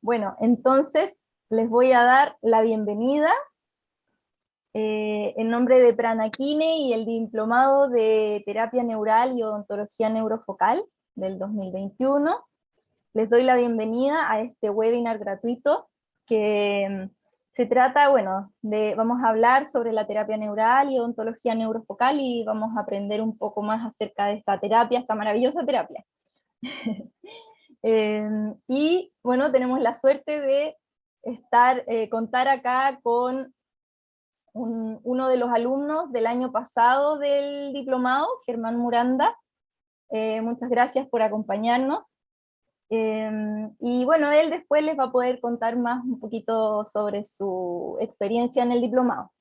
Bueno, entonces les voy a dar la bienvenida en nombre de Pranakine y el diplomado de terapia neural y odontología neurofocal del 2021. Les doy la bienvenida a este webinar gratuito que se trata, bueno, vamos a hablar sobre la terapia neural y odontología neurofocal y vamos a aprender un poco más acerca de esta terapia, esta maravillosa terapia. Y bueno, tenemos la suerte de contar acá con uno de los alumnos del año pasado del diplomado, Germán Muranda. Muchas gracias por acompañarnos. Y bueno, él después les va a poder contar más un poquito sobre su experiencia en el diplomado.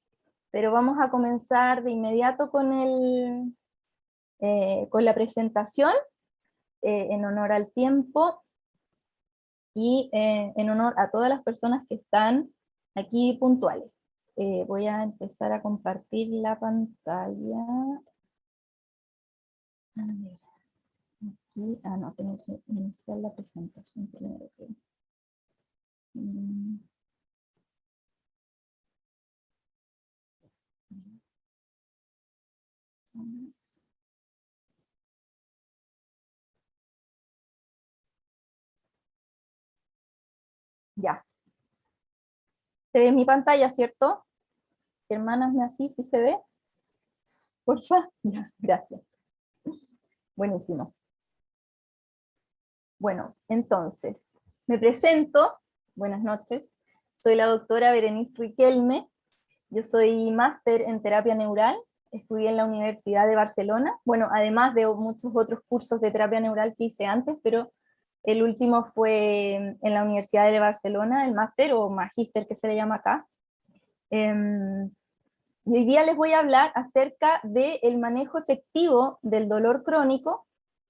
Pero vamos a comenzar de inmediato con la presentación, en honor al tiempo y en honor a todas las personas que están aquí puntuales. Voy a empezar a compartir la pantalla. A ver, aquí, no, tengo que iniciar la presentación primero. Ya. ¿Se ve mi pantalla, cierto? Hermanas, ¿me así? ¿Sí se ve? Porfa. Ya, gracias. Buenísimo. Bueno, entonces, me presento. Buenas noches. Soy la doctora Berenice Riquelme. Yo soy máster en terapia neural. Estudié en la Universidad de Barcelona. Bueno, además de muchos otros cursos de terapia neural que hice antes, pero el último fue en la Universidad de Barcelona, el máster o magíster que se le llama acá. Y hoy día les voy a hablar acerca del manejo efectivo del dolor crónico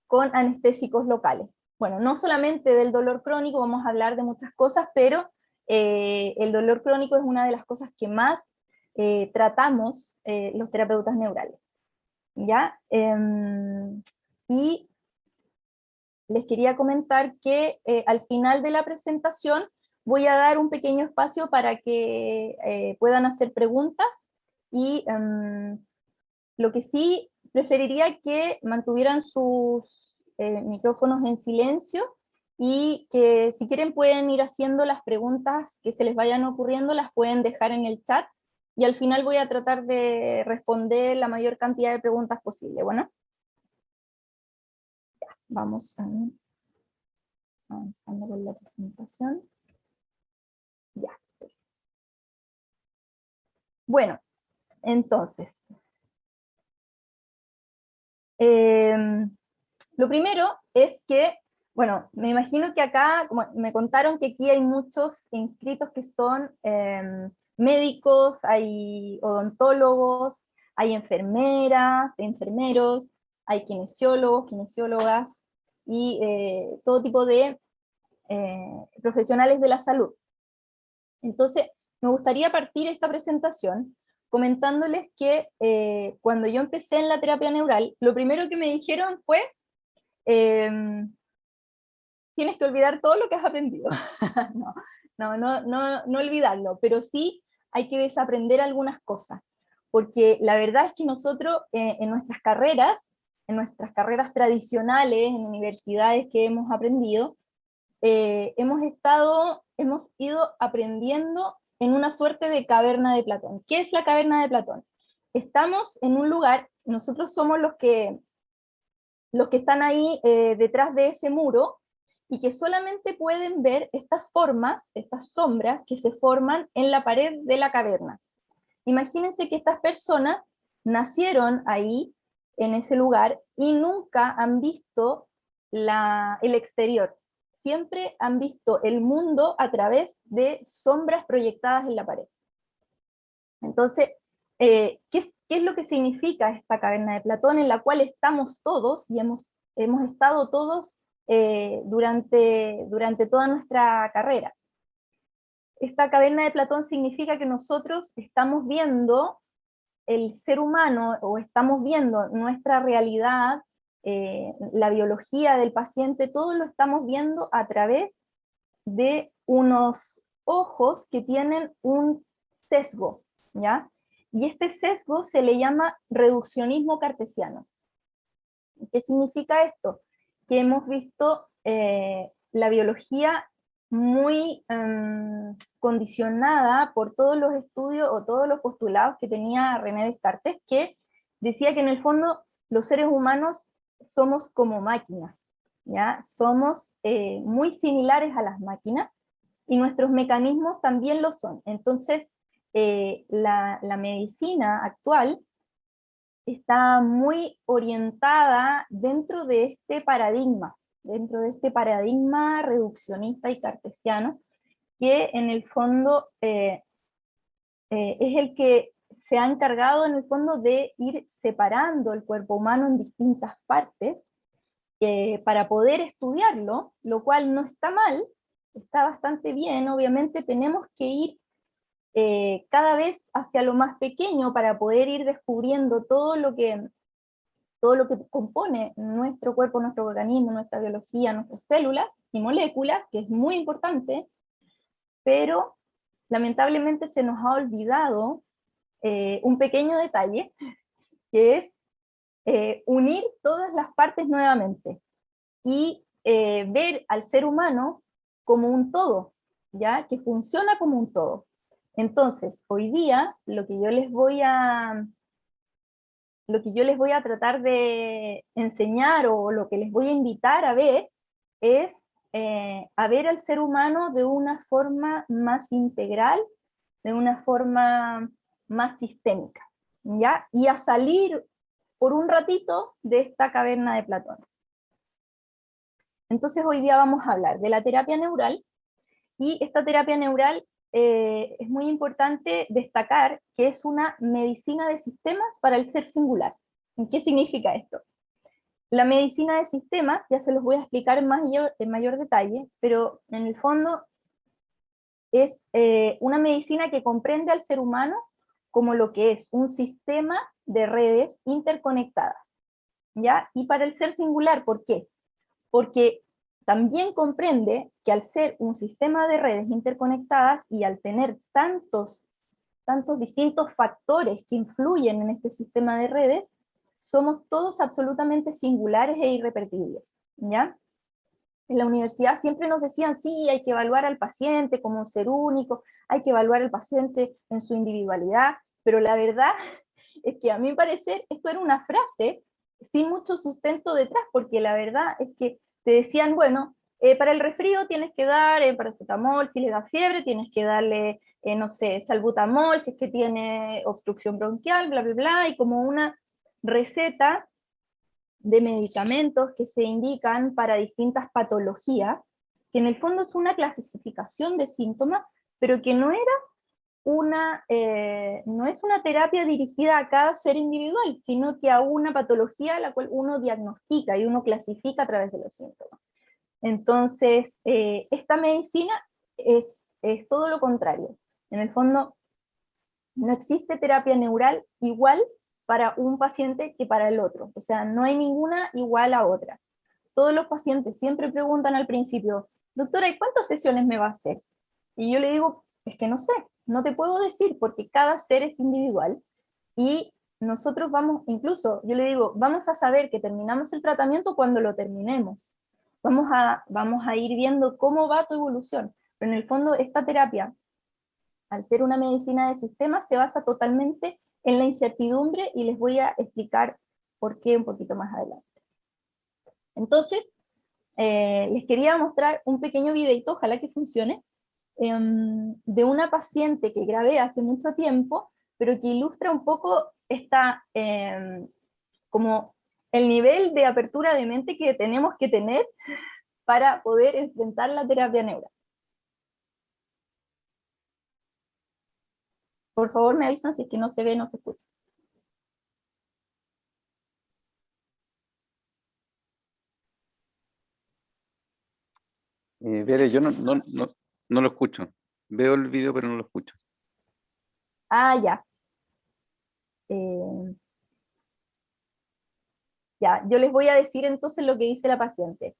con anestésicos locales. Bueno, no solamente del dolor crónico, vamos a hablar de muchas cosas, pero el dolor crónico es una de las cosas que más tratamos los terapeutas neurales. ¿Ya? Y les quería comentar que al final de la presentación voy a dar un pequeño espacio para que puedan hacer preguntas y lo que sí preferiría que mantuvieran sus micrófonos en silencio y que si quieren pueden ir haciendo las preguntas que se les vayan ocurriendo, las pueden dejar en el chat y al final voy a tratar de responder la mayor cantidad de preguntas posible. Bueno, ya, vamos avanzando con la presentación. Ya. Bueno, entonces, lo primero es que, bueno, me imagino que acá, como me contaron que aquí hay muchos inscritos que son médicos, hay odontólogos, hay enfermeras, enfermeros, hay kinesiólogos, kinesiólogas y todo tipo de profesionales de la salud. Entonces, me gustaría partir esta presentación comentándoles que cuando yo empecé en la terapia neural, lo primero que me dijeron fue, tienes que olvidar todo lo que has aprendido. No olvidarlo, pero sí hay que desaprender algunas cosas, porque la verdad es que nosotros en nuestras carreras tradicionales, en universidades que hemos aprendido, hemos ido aprendiendo en una suerte de caverna de Platón. ¿Qué es la caverna de Platón? Estamos en un lugar, nosotros somos los que están ahí detrás de ese muro, y que solamente pueden ver estas formas, estas sombras que se forman en la pared de la caverna. Imagínense que estas personas nacieron ahí, en ese lugar, y nunca han visto el exterior. Siempre han visto el mundo a través de sombras proyectadas en la pared. Entonces, ¿qué es lo que significa esta caverna de Platón en la cual estamos todos y hemos estado todos durante toda nuestra carrera? Esta caverna de Platón significa que nosotros estamos viendo el ser humano, o estamos viendo nuestra realidad, la biología del paciente, todo lo estamos viendo a través de unos ojos que tienen un sesgo, ¿ya? Y este sesgo se le llama reduccionismo cartesiano. ¿Qué significa esto? Que hemos visto la biología muy condicionada por todos los estudios o todos los postulados que tenía René Descartes, que decía que en el fondo los seres humanos somos como máquinas, ¿ya? Somos muy similares a las máquinas, y nuestros mecanismos también lo son. Entonces, la medicina actual está muy orientada dentro de este paradigma reduccionista y cartesiano, que en el fondo es el que se ha encargado en el fondo de ir separando el cuerpo humano en distintas partes para poder estudiarlo, lo cual no está mal, está bastante bien. Obviamente tenemos que ir cada vez hacia lo más pequeño para poder ir descubriendo todo lo que compone nuestro cuerpo, nuestro organismo, nuestra biología, nuestras células y moléculas, que es muy importante, pero lamentablemente se nos ha olvidado un pequeño detalle, que es unir todas las partes nuevamente y ver al ser humano como un todo, ¿ya? Que funciona como un todo. Entonces, hoy día, lo que yo les voy a tratar de enseñar, o lo que les voy a invitar a ver, es a ver al ser humano de una forma más integral, de una forma más sistémica, ¿ya? Y a salir por un ratito de esta caverna de Platón. Entonces hoy día vamos a hablar de la terapia neural, y esta terapia neural es muy importante destacar que es una medicina de sistemas para el ser singular. ¿Qué significa esto? La medicina de sistemas, ya se los voy a explicar en mayor detalle, pero en el fondo es una medicina que comprende al ser humano como lo que es un sistema de redes interconectadas, ¿ya? Y para el ser singular, ¿por qué? Porque también comprende que al ser un sistema de redes interconectadas y al tener tantos distintos factores que influyen en este sistema de redes, somos todos absolutamente singulares e irrepetibles, ¿ya? En la universidad siempre nos decían, sí, hay que evaluar al paciente como un ser único, hay que evaluar al paciente en su individualidad, pero la verdad es que a mi parecer esto era una frase sin mucho sustento detrás, porque la verdad es que te decían, bueno, para el resfrío tienes que dar paracetamol, si le da fiebre tienes que darle, no sé, salbutamol, si es que tiene obstrucción bronquial, bla, bla, bla, y como una receta de medicamentos que se indican para distintas patologías, que en el fondo es una clasificación de síntomas, pero que no es una terapia dirigida a cada ser individual, sino que a una patología a la cual uno diagnostica y uno clasifica a través de los síntomas. Entonces, esta medicina es todo lo contrario. En el fondo, no existe terapia neural igual para un paciente que para el otro. O sea, no hay ninguna igual a otra. Todos los pacientes siempre preguntan al principio, doctora, ¿y cuántas sesiones me va a hacer? Y yo le digo, es que no sé, no te puedo decir porque cada ser es individual, y nosotros vamos, incluso yo le digo, vamos a saber que terminamos el tratamiento cuando lo terminemos. Vamos a ir viendo cómo va tu evolución. Pero en el fondo esta terapia, al ser una medicina de sistemas, se basa totalmente en la incertidumbre, y les voy a explicar por qué un poquito más adelante. Entonces, les quería mostrar un pequeño videito, ojalá que funcione, de una paciente que grabé hace mucho tiempo, pero que ilustra un poco como el nivel de apertura de mente que tenemos que tener para poder enfrentar la terapia neural. Por favor me avisan si es que no se ve, no se escucha. Bere, yo no lo escucho. Veo el video, pero no lo escucho. Ah, ya. Eh, ya, yo les voy a decir entonces lo que dice la paciente.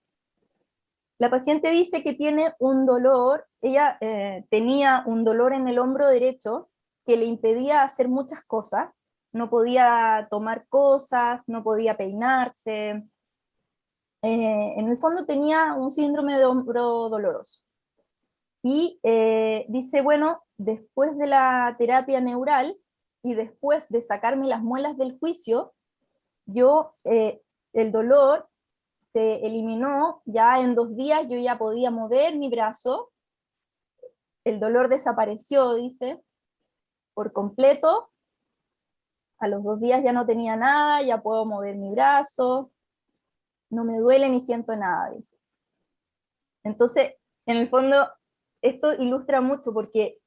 La paciente dice que tiene un dolor, ella tenía un dolor en el hombro derecho que le impedía hacer muchas cosas, no podía tomar cosas, no podía peinarse, en el fondo tenía un síndrome de hombro doloroso. Y dice, bueno, después de la terapia neural y después de sacarme las muelas del juicio, yo, el dolor se eliminó, ya en 2 días yo ya podía mover mi brazo, el dolor desapareció, dice, por completo, a los 2 días ya no tenía nada, ya puedo mover mi brazo, no me duele ni siento nada, dice. Entonces, en el fondo, esto ilustra mucho porque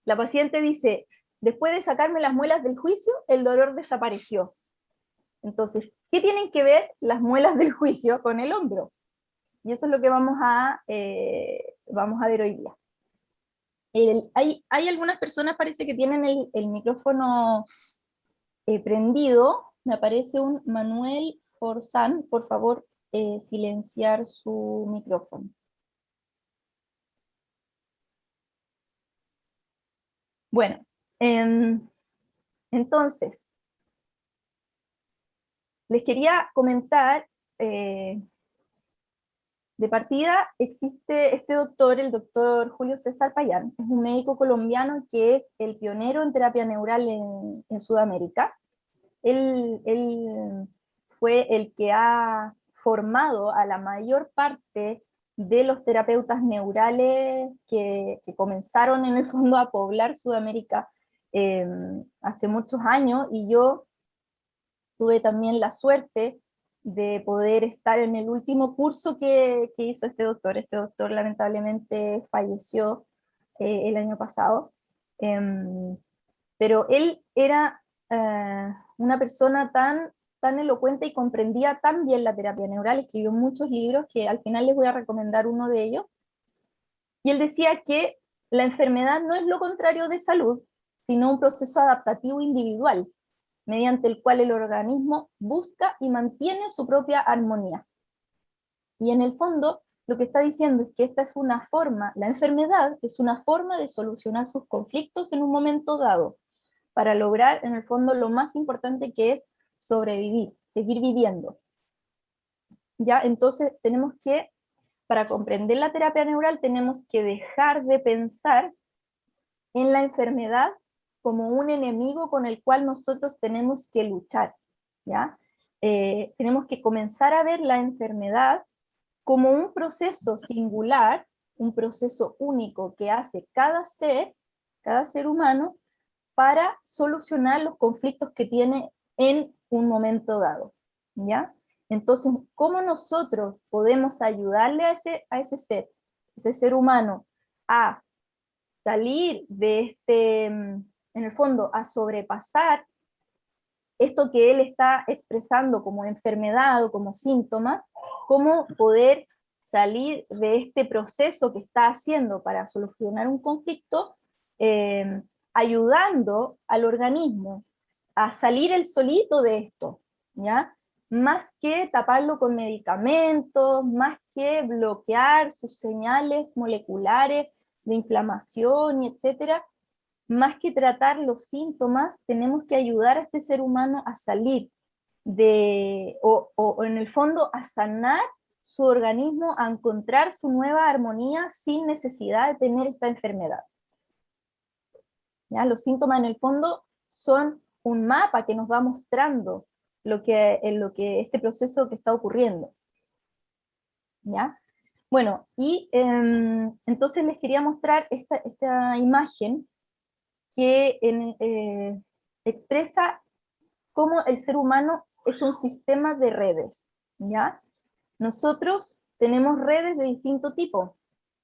la paciente dice, después de sacarme las muelas del juicio, el dolor desapareció. Entonces, ¿qué tienen que ver las muelas del juicio con el hombro? Y eso es lo que vamos a ver hoy día. Hay algunas personas, parece que tienen el micrófono prendido. Me aparece un Manuel Forzán, por favor, silenciar su micrófono. Bueno, entonces, les quería comentar, de partida existe este doctor, el doctor Julio César Payán, es un médico colombiano que es el pionero en terapia neural en Sudamérica. Él fue el que ha formado a la mayor parte de los terapeutas neurales que comenzaron en el fondo a poblar Sudamérica hace muchos años, y yo tuve también la suerte de poder estar en el último curso que hizo este doctor. Este doctor lamentablemente falleció el año pasado, pero él era una persona tan elocuente y comprendía tan bien la terapia neural, escribió muchos libros que al final les voy a recomendar uno de ellos, y él decía que la enfermedad no es lo contrario de salud, sino un proceso adaptativo individual, mediante el cual el organismo busca y mantiene su propia armonía. Y en el fondo, lo que está diciendo es que esta es una forma, la enfermedad es una forma de solucionar sus conflictos en un momento dado, para lograr en el fondo lo más importante, que es sobrevivir, seguir viviendo. ¿Ya? Entonces tenemos que, para comprender la terapia neural, tenemos que dejar de pensar en la enfermedad como un enemigo con el cual nosotros tenemos que luchar, ¿ya? Tenemos que comenzar a ver la enfermedad como un proceso singular, un proceso único que hace cada ser humano, para solucionar los conflictos que tiene en un momento dado, ¿ya? Entonces, ¿cómo nosotros podemos ayudarle a ese ser humano, a salir de en el fondo, a sobrepasar esto que él está expresando como enfermedad o como síntomas? ¿Cómo poder salir de este proceso que está haciendo para solucionar un conflicto, ayudando al organismo a salir él solito de esto, ¿ya? Más que taparlo con medicamentos, más que bloquear sus señales moleculares de inflamación y etcétera, más que tratar los síntomas, tenemos que ayudar a este ser humano a salir o en el fondo a sanar su organismo, a encontrar su nueva armonía sin necesidad de tener esta enfermedad. ¿Ya? Los síntomas en el fondo son un mapa que nos va mostrando lo que este proceso que está ocurriendo. ¿Ya? Bueno, y entonces les quería mostrar esta imagen que expresa cómo el ser humano es un sistema de redes, ¿ya? Nosotros tenemos redes de distinto tipo,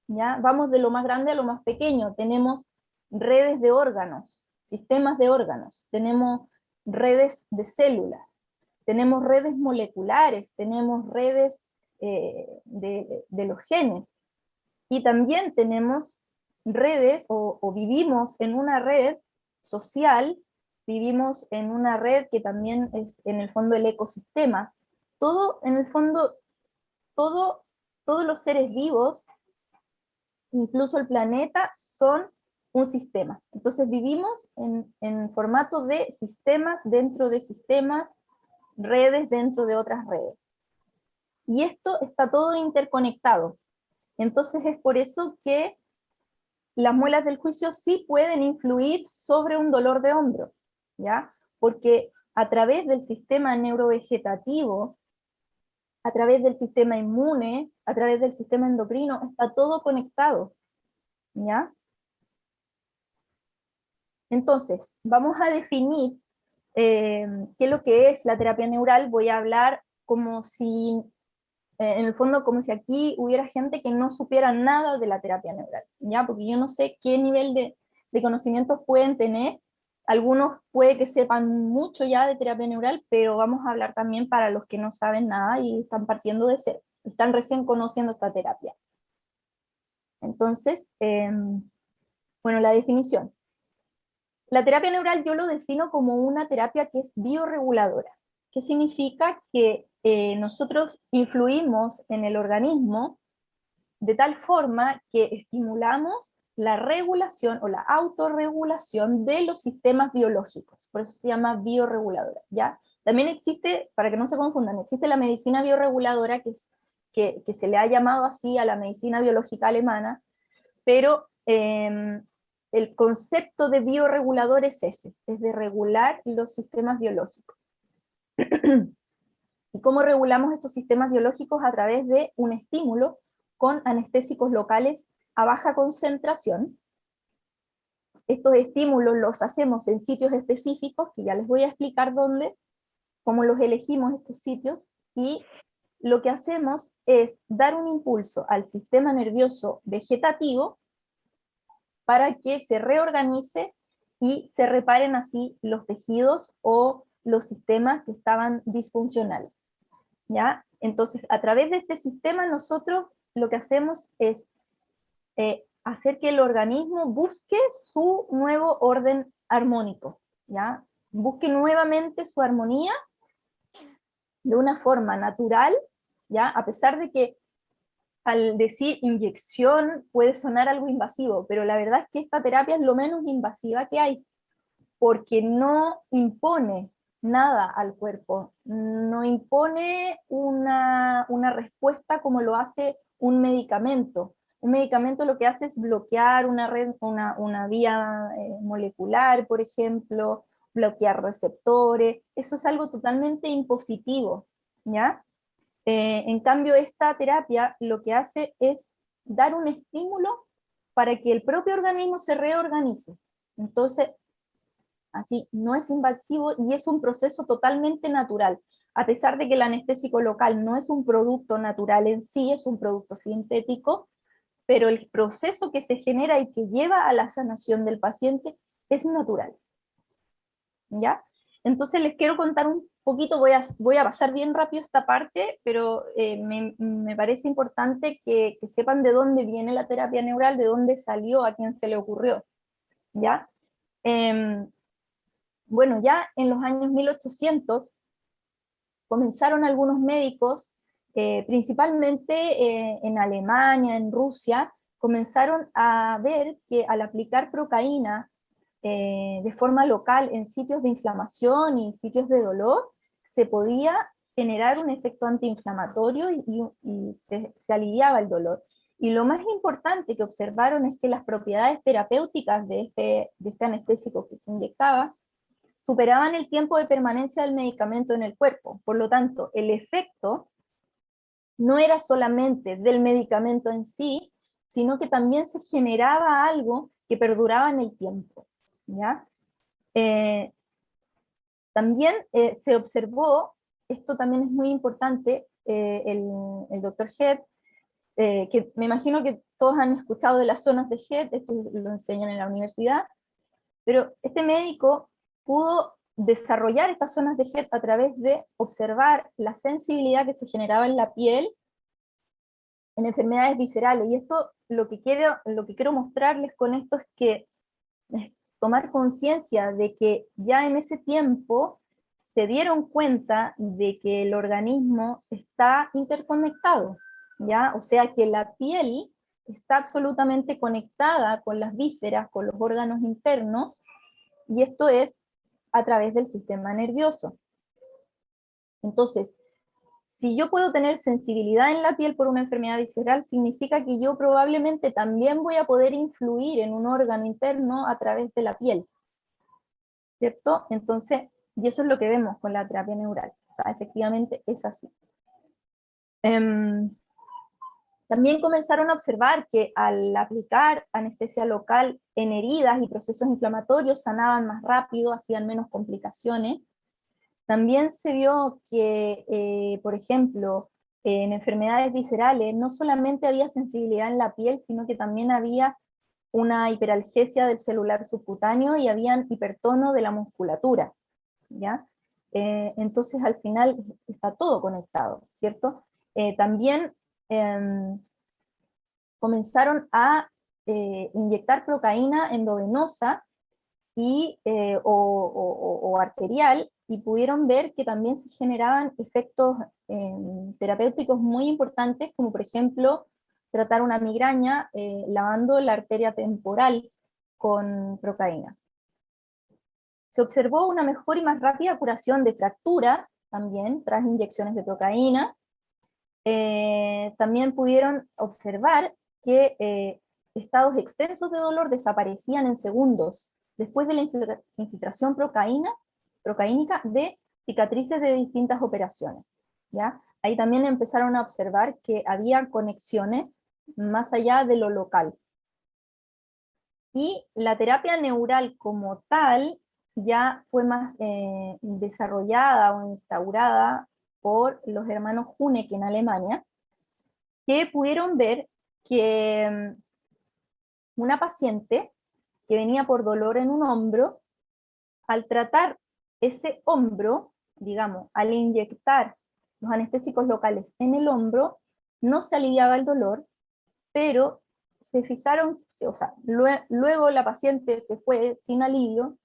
¿ya? Vamos de lo más grande a lo más pequeño. Tenemos redes de órganos, sistemas de órganos, tenemos redes de células, tenemos redes moleculares, tenemos redes de los genes, y también tenemos redes o vivimos en una red social, vivimos en una red que también es en el fondo el ecosistema. Todo, en el fondo, todo todos los seres vivos, incluso el planeta, son un sistema. Entonces vivimos en formato de sistemas dentro de sistemas, redes dentro de otras redes. Y esto está todo interconectado. Entonces es por eso que las muelas del juicio sí pueden influir sobre un dolor de hombro, ¿ya? Porque a través del sistema neurovegetativo, a través del sistema inmune, a través del sistema endocrino, está todo conectado, ¿ya? Entonces, vamos a definir qué es lo que es la terapia neural. Voy a hablar como si, en el fondo, como si aquí hubiera gente que no supiera nada de la terapia neural, ¿ya? Porque yo no sé qué nivel de conocimientos pueden tener. Algunos puede que sepan mucho ya de terapia neural, pero vamos a hablar también para los que no saben nada y están partiendo de cero, están recién conociendo esta terapia. Entonces, bueno, la definición. La terapia neural yo lo defino como una terapia que es biorreguladora. ¿Qué significa? Que nosotros influimos en el organismo de tal forma que estimulamos la regulación o la autorregulación de los sistemas biológicos. Por eso se llama biorreguladora, ¿ya? También existe, para que no se confundan, existe la medicina biorreguladora, que se le ha llamado así a la medicina biológica alemana, pero el concepto de bioregulador es ese, es de regular los sistemas biológicos. ¿Y cómo regulamos estos sistemas biológicos? A través de un estímulo con anestésicos locales a baja concentración. Estos estímulos los hacemos en sitios específicos, que ya les voy a explicar dónde, cómo los elegimos estos sitios, y lo que hacemos es dar un impulso al sistema nervioso vegetativo para que se reorganice y se reparen así los tejidos o los sistemas que estaban disfuncionales, ¿ya? Entonces, a través de este sistema nosotros lo que hacemos es hacer que el organismo busque su nuevo orden armónico, ¿ya? Busque nuevamente su armonía de una forma natural, ¿ya? A pesar de que al decir inyección puede sonar algo invasivo, pero la verdad es que esta terapia es lo menos invasiva que hay, porque no impone nada al cuerpo, no impone una respuesta como lo hace un medicamento. Un medicamento lo que hace es bloquear una vía molecular, por ejemplo, bloquear receptores, eso es algo totalmente impositivo, ¿ya? En cambio, esta terapia lo que hace es dar un estímulo para que el propio organismo se reorganice. Entonces, así, no es invasivo y es un proceso totalmente natural. A pesar de que el anestésico local no es un producto natural en sí, es un producto sintético, pero el proceso que se genera y que lleva a la sanación del paciente es natural. ¿Ya? Entonces les quiero contar un poquito, voy a pasar bien rápido esta parte, pero me parece importante que sepan de dónde viene la terapia neural, de dónde salió, a quién se le ocurrió, ¿ya? Bueno, ya en los años 1800 comenzaron algunos médicos, principalmente en Alemania, en Rusia, comenzaron a ver que al aplicar procaína de forma local en sitios de inflamación y sitios de dolor, se podía generar un efecto antiinflamatorio y se aliviaba el dolor. Y lo más importante que observaron es que las propiedades terapéuticas de este anestésico que se inyectaba superaban el tiempo de permanencia del medicamento en el cuerpo. Por lo tanto, el efecto no era solamente del medicamento en sí, sino que también se generaba algo que perduraba en el tiempo, ¿ya? También se observó, esto también es muy importante, el doctor Head, que me imagino que todos han escuchado de las zonas de Head, esto lo enseñan en la universidad, pero este médico pudo desarrollar estas zonas de Head a través de observar la sensibilidad que se generaba en la piel en enfermedades viscerales, y esto lo que quiero mostrarles con esto es que tomar conciencia de que ya en ese tiempo se dieron cuenta de que el organismo está interconectado, ¿ya? O sea que la piel está absolutamente conectada con las vísceras, con los órganos internos, y esto es a través del sistema nervioso. Entonces, si yo puedo tener sensibilidad en la piel por una enfermedad visceral, significa que yo probablemente también voy a poder influir en un órgano interno a través de la piel, ¿cierto? Entonces, y eso es lo que vemos con la terapia neural. O sea, efectivamente es así. También comenzaron a observar que al aplicar anestesia local en heridas y procesos inflamatorios sanaban más rápido, hacían menos complicaciones. También se vio que, por ejemplo, en enfermedades viscerales no solamente había sensibilidad en la piel, sino que también había una hiperalgesia del celular subcutáneo y habían hipertono de la musculatura, ¿ya? Entonces al final está todo conectado, ¿cierto? También comenzaron a inyectar procaína endovenosa o arterial, y pudieron ver que también se generaban efectos terapéuticos muy importantes, como por ejemplo tratar una migraña lavando la arteria temporal con procaína. Se observó una mejor y más rápida curación de fracturas también tras inyecciones de procaína. También pudieron observar que estados extensos de dolor desaparecían en segundos después de la infiltración procaínica de cicatrices de distintas operaciones, ¿ya? Ahí también empezaron a observar que había conexiones más allá de lo local. Y la terapia neural como tal ya fue más desarrollada o instaurada por los hermanos Huneck en Alemania, que pudieron ver que una paciente que venía por dolor en un hombro, al tratar ese hombro, digamos, al inyectar los anestésicos locales en el hombro, no se aliviaba el dolor, pero se fijaron, o sea, luego la paciente se fue sin alivio,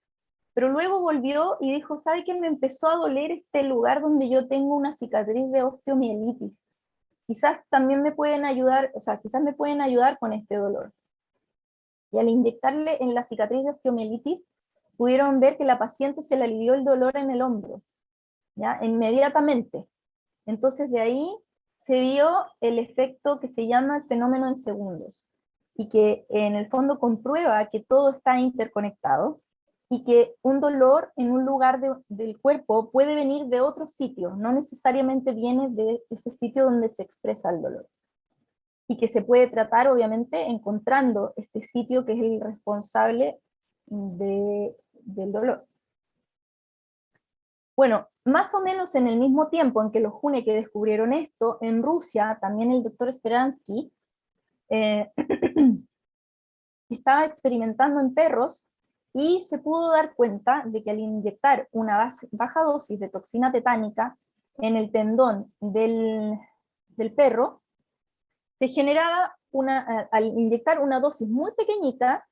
pero luego volvió y dijo, ¿sabe qué? Me empezó a doler este lugar donde yo tengo una cicatriz de osteomielitis. Quizás también me pueden ayudar, o sea, quizás me pueden ayudar con este dolor. Y al inyectarle en la cicatriz de osteomielitis, pudieron ver que la paciente se le alivió el dolor en el hombro, ¿ya? Inmediatamente. Entonces de ahí se vio el efecto que se llama el fenómeno en segundos, y que en el fondo comprueba que todo está interconectado, y que un dolor en un lugar del cuerpo puede venir de otro sitio, no necesariamente viene de ese sitio donde se expresa el dolor. Y que se puede tratar, obviamente, encontrando este sitio que es el responsable del dolor. Bueno, más o menos en el mismo tiempo en que los Huneck descubrieron esto, en Rusia, también el doctor Speransky estaba experimentando en perros, y se pudo dar cuenta de que al inyectar una baja dosis de toxina tetánica en el tendón del perro, se generaba al inyectar una dosis muy pequeñita,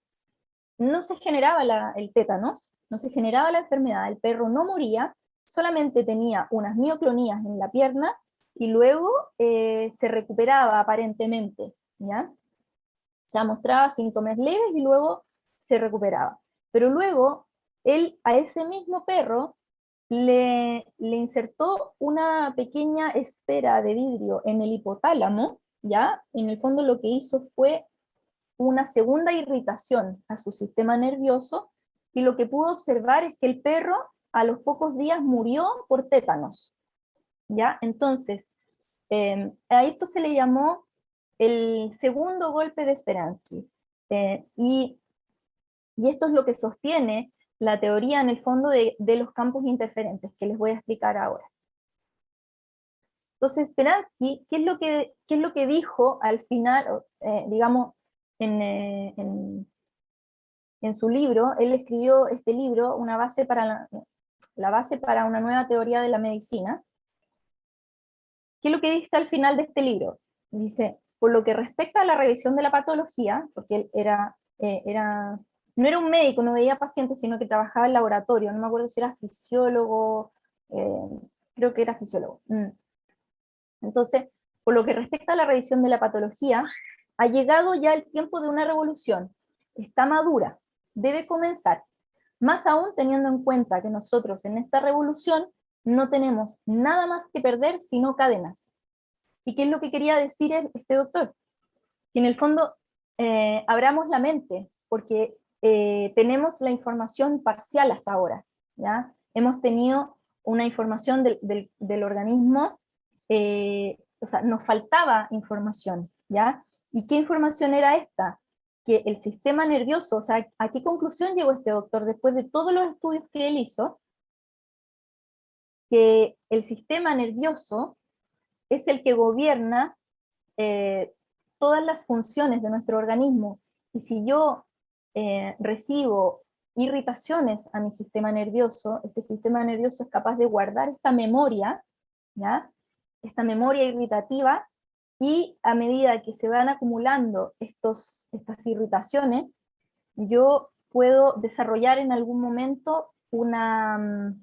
no se generaba el tétanos, no se generaba la enfermedad, el perro no moría, solamente tenía unas mioclonías en la pierna, y luego se recuperaba aparentemente, ¿ya? O sea, mostraba síntomas leves y luego se recuperaba. Pero luego, él a ese mismo perro le insertó una pequeña esfera de vidrio en el hipotálamo, ¿ya? En el fondo lo que hizo fue una segunda irritación a su sistema nervioso, y lo que pudo observar es que el perro a los pocos días murió por tétanos, ¿ya? Entonces, a esto se le llamó el segundo golpe de Speransky, y esto es lo que sostiene la teoría en el fondo de los campos interferentes, que les voy a explicar ahora. Entonces, Speransky, ¿qué es lo que dijo al final, digamos, en su libro? Él escribió este libro, una base para la base para una nueva teoría de la medicina. ¿Qué es lo que dice al final de este libro? Dice, por lo que respecta a la revisión de la patología, porque él no era un médico, no veía pacientes, sino que trabajaba en laboratorio, no me acuerdo si era fisiólogo, creo que era fisiólogo. Entonces, Por lo que respecta a la revisión de la patología, ha llegado ya el tiempo de una revolución. Está madura, debe comenzar. Más aún teniendo en cuenta que nosotros en esta revolución no tenemos nada más que perder sino cadenas. ¿Y qué es lo que quería decir este doctor? Que en el fondo abramos la mente, porque tenemos la información parcial hasta ahora, ¿ya? Hemos tenido una información del organismo, o sea, nos faltaba información, ¿ya? ¿Y qué información era esta? Que el sistema nervioso, o sea, ¿a qué conclusión llegó este doctor después de todos los estudios que él hizo? Que el sistema nervioso es el que gobierna todas las funciones de nuestro organismo. Y si yo recibo irritaciones a mi sistema nervioso, este sistema nervioso es capaz de guardar esta memoria, ¿ya? Esta memoria irritativa, y a medida que se van acumulando estas irritaciones, yo puedo desarrollar en algún momento una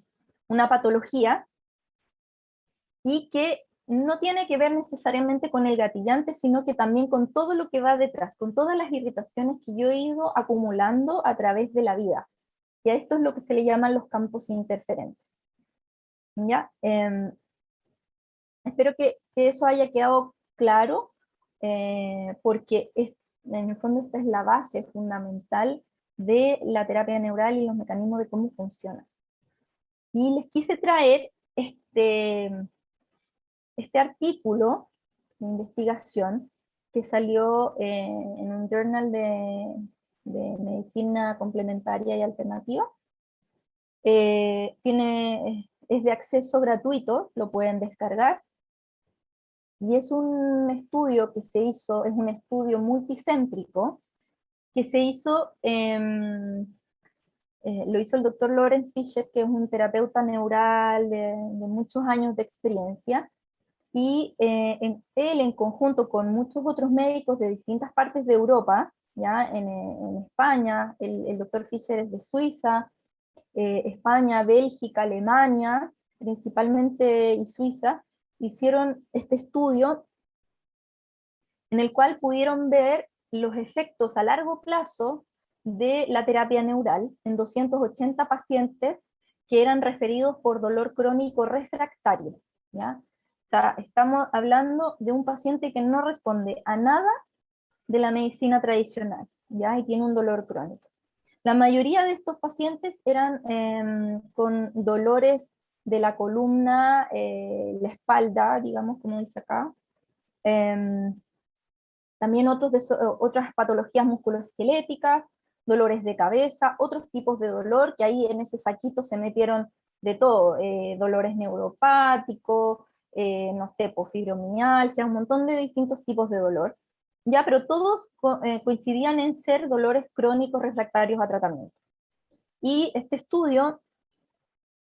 patología, y que no tiene que ver necesariamente con el gatillante, sino que también con todo lo que va detrás, con todas las irritaciones que yo he ido acumulando a través de la vida. Y a esto es lo que se le llaman los campos interferentes. ¿Ya? Espero que eso haya quedado claro, porque en el fondo esta es la base fundamental de la terapia neural y los mecanismos de cómo funciona. Y les quise traer este artículo de investigación que salió en un journal de medicina complementaria y alternativa. Es de acceso gratuito, lo pueden descargar, y es un estudio que se hizo, es un estudio multicéntrico, que se hizo, lo hizo el doctor Lawrence Fisher, que es un terapeuta neural de muchos años de experiencia, y él en conjunto con muchos otros médicos de distintas partes de Europa, ya en España, el doctor Fischer es de Suiza, España, Bélgica, Alemania, principalmente, y Suiza, hicieron este estudio en el cual pudieron ver los efectos a largo plazo de la terapia neural en 280 pacientes que eran referidos por dolor crónico refractario, ¿ya? O sea, estamos hablando de un paciente que no responde a nada de la medicina tradicional, ¿ya? Y tiene un dolor crónico. La mayoría de estos pacientes eran con dolores de la columna, la espalda, digamos, como dice acá. También otras patologías musculoesqueléticas, dolores de cabeza, otros tipos de dolor, que ahí en ese saquito se metieron de todo, dolores neuropáticos, no sé, fibromialgia, un montón de distintos tipos de dolor, ya, pero todos coincidían en ser dolores crónicos refractarios a tratamiento. Y este estudio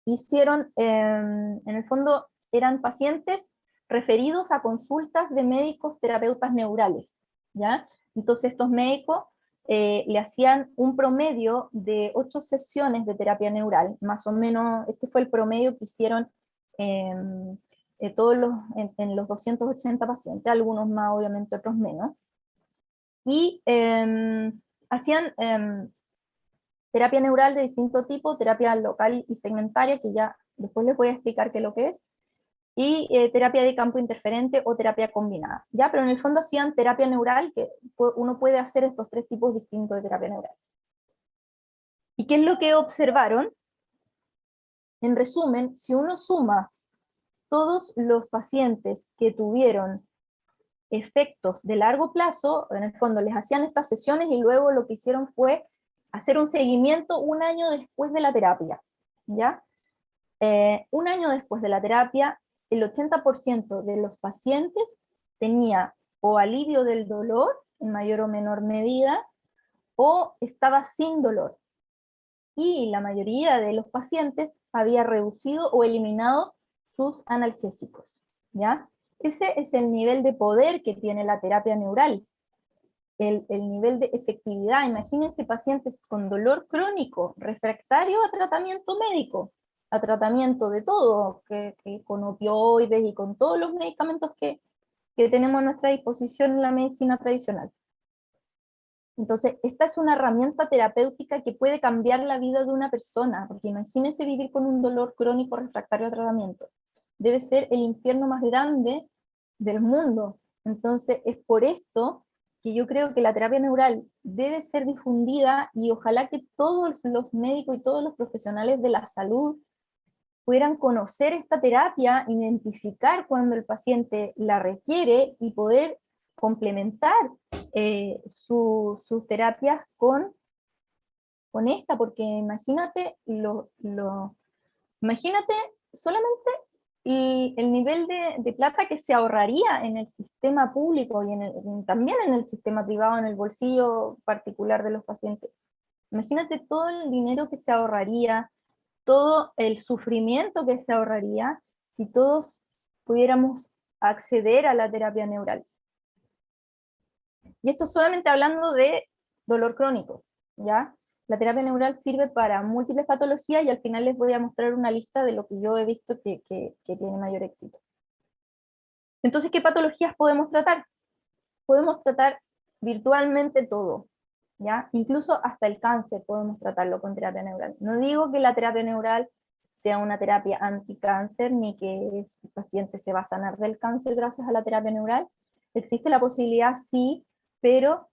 hicieron, en el fondo, eran pacientes referidos a consultas de médicos terapeutas neurales, ¿ya? Entonces estos médicos le hacían un promedio de 8 sesiones de terapia neural, más o menos, este fue el promedio que hicieron en los 280 pacientes, algunos más obviamente, otros menos, y hacían terapia neural de distinto tipo, terapia local y segmentaria, que ya después les voy a explicar qué es lo que es, y terapia de campo interferente o terapia combinada, ¿ya? Pero en el fondo hacían terapia neural, que uno puede hacer estos 3 tipos distintos de terapia neural. ¿Y qué es lo que observaron? En resumen, si uno suma todos los pacientes que tuvieron efectos de largo plazo, en el fondo les hacían estas sesiones y luego lo que hicieron fue hacer un seguimiento un año después de la terapia, ¿ya? Un año después de la terapia, el 80% de los pacientes tenía o alivio del dolor, en mayor o menor medida, o estaba sin dolor. Y la mayoría de los pacientes había reducido o eliminado sus analgésicos, ¿ya? Ese es el nivel de poder que tiene la terapia neural, el nivel de efectividad. Imagínense pacientes con dolor crónico, refractario a tratamiento médico, a tratamiento de todo, que con opioides y con todos los medicamentos que que tenemos a nuestra disposición en la medicina tradicional. Entonces, esta es una herramienta terapéutica que puede cambiar la vida de una persona, porque imagínense vivir con un dolor crónico refractario a tratamiento. Debe ser el infierno más grande del mundo. Entonces, es por esto que yo creo que la terapia neural debe ser difundida, y ojalá que todos los médicos y todos los profesionales de la salud pudieran conocer esta terapia, identificar cuando el paciente la requiere y poder complementar sus terapias con esta, porque imagínate imagínate solamente el nivel de plata que se ahorraría en el sistema público y también en el sistema privado, en el bolsillo particular de los pacientes. Imagínate todo el dinero que se ahorraría, todo el sufrimiento que se ahorraría si todos pudiéramos acceder a la terapia neural. Y esto solamente hablando de dolor crónico, ¿ya? La terapia neural sirve para múltiples patologías, y al final les voy a mostrar una lista de lo que yo he visto que tiene mayor éxito. Entonces, ¿qué patologías podemos tratar? Podemos tratar virtualmente todo, ¿ya? Incluso hasta el cáncer podemos tratarlo con terapia neural. No digo que la terapia neural sea una terapia anticáncer, ni que el paciente se va a sanar del cáncer gracias a la terapia neural. Existe la posibilidad, sí, pero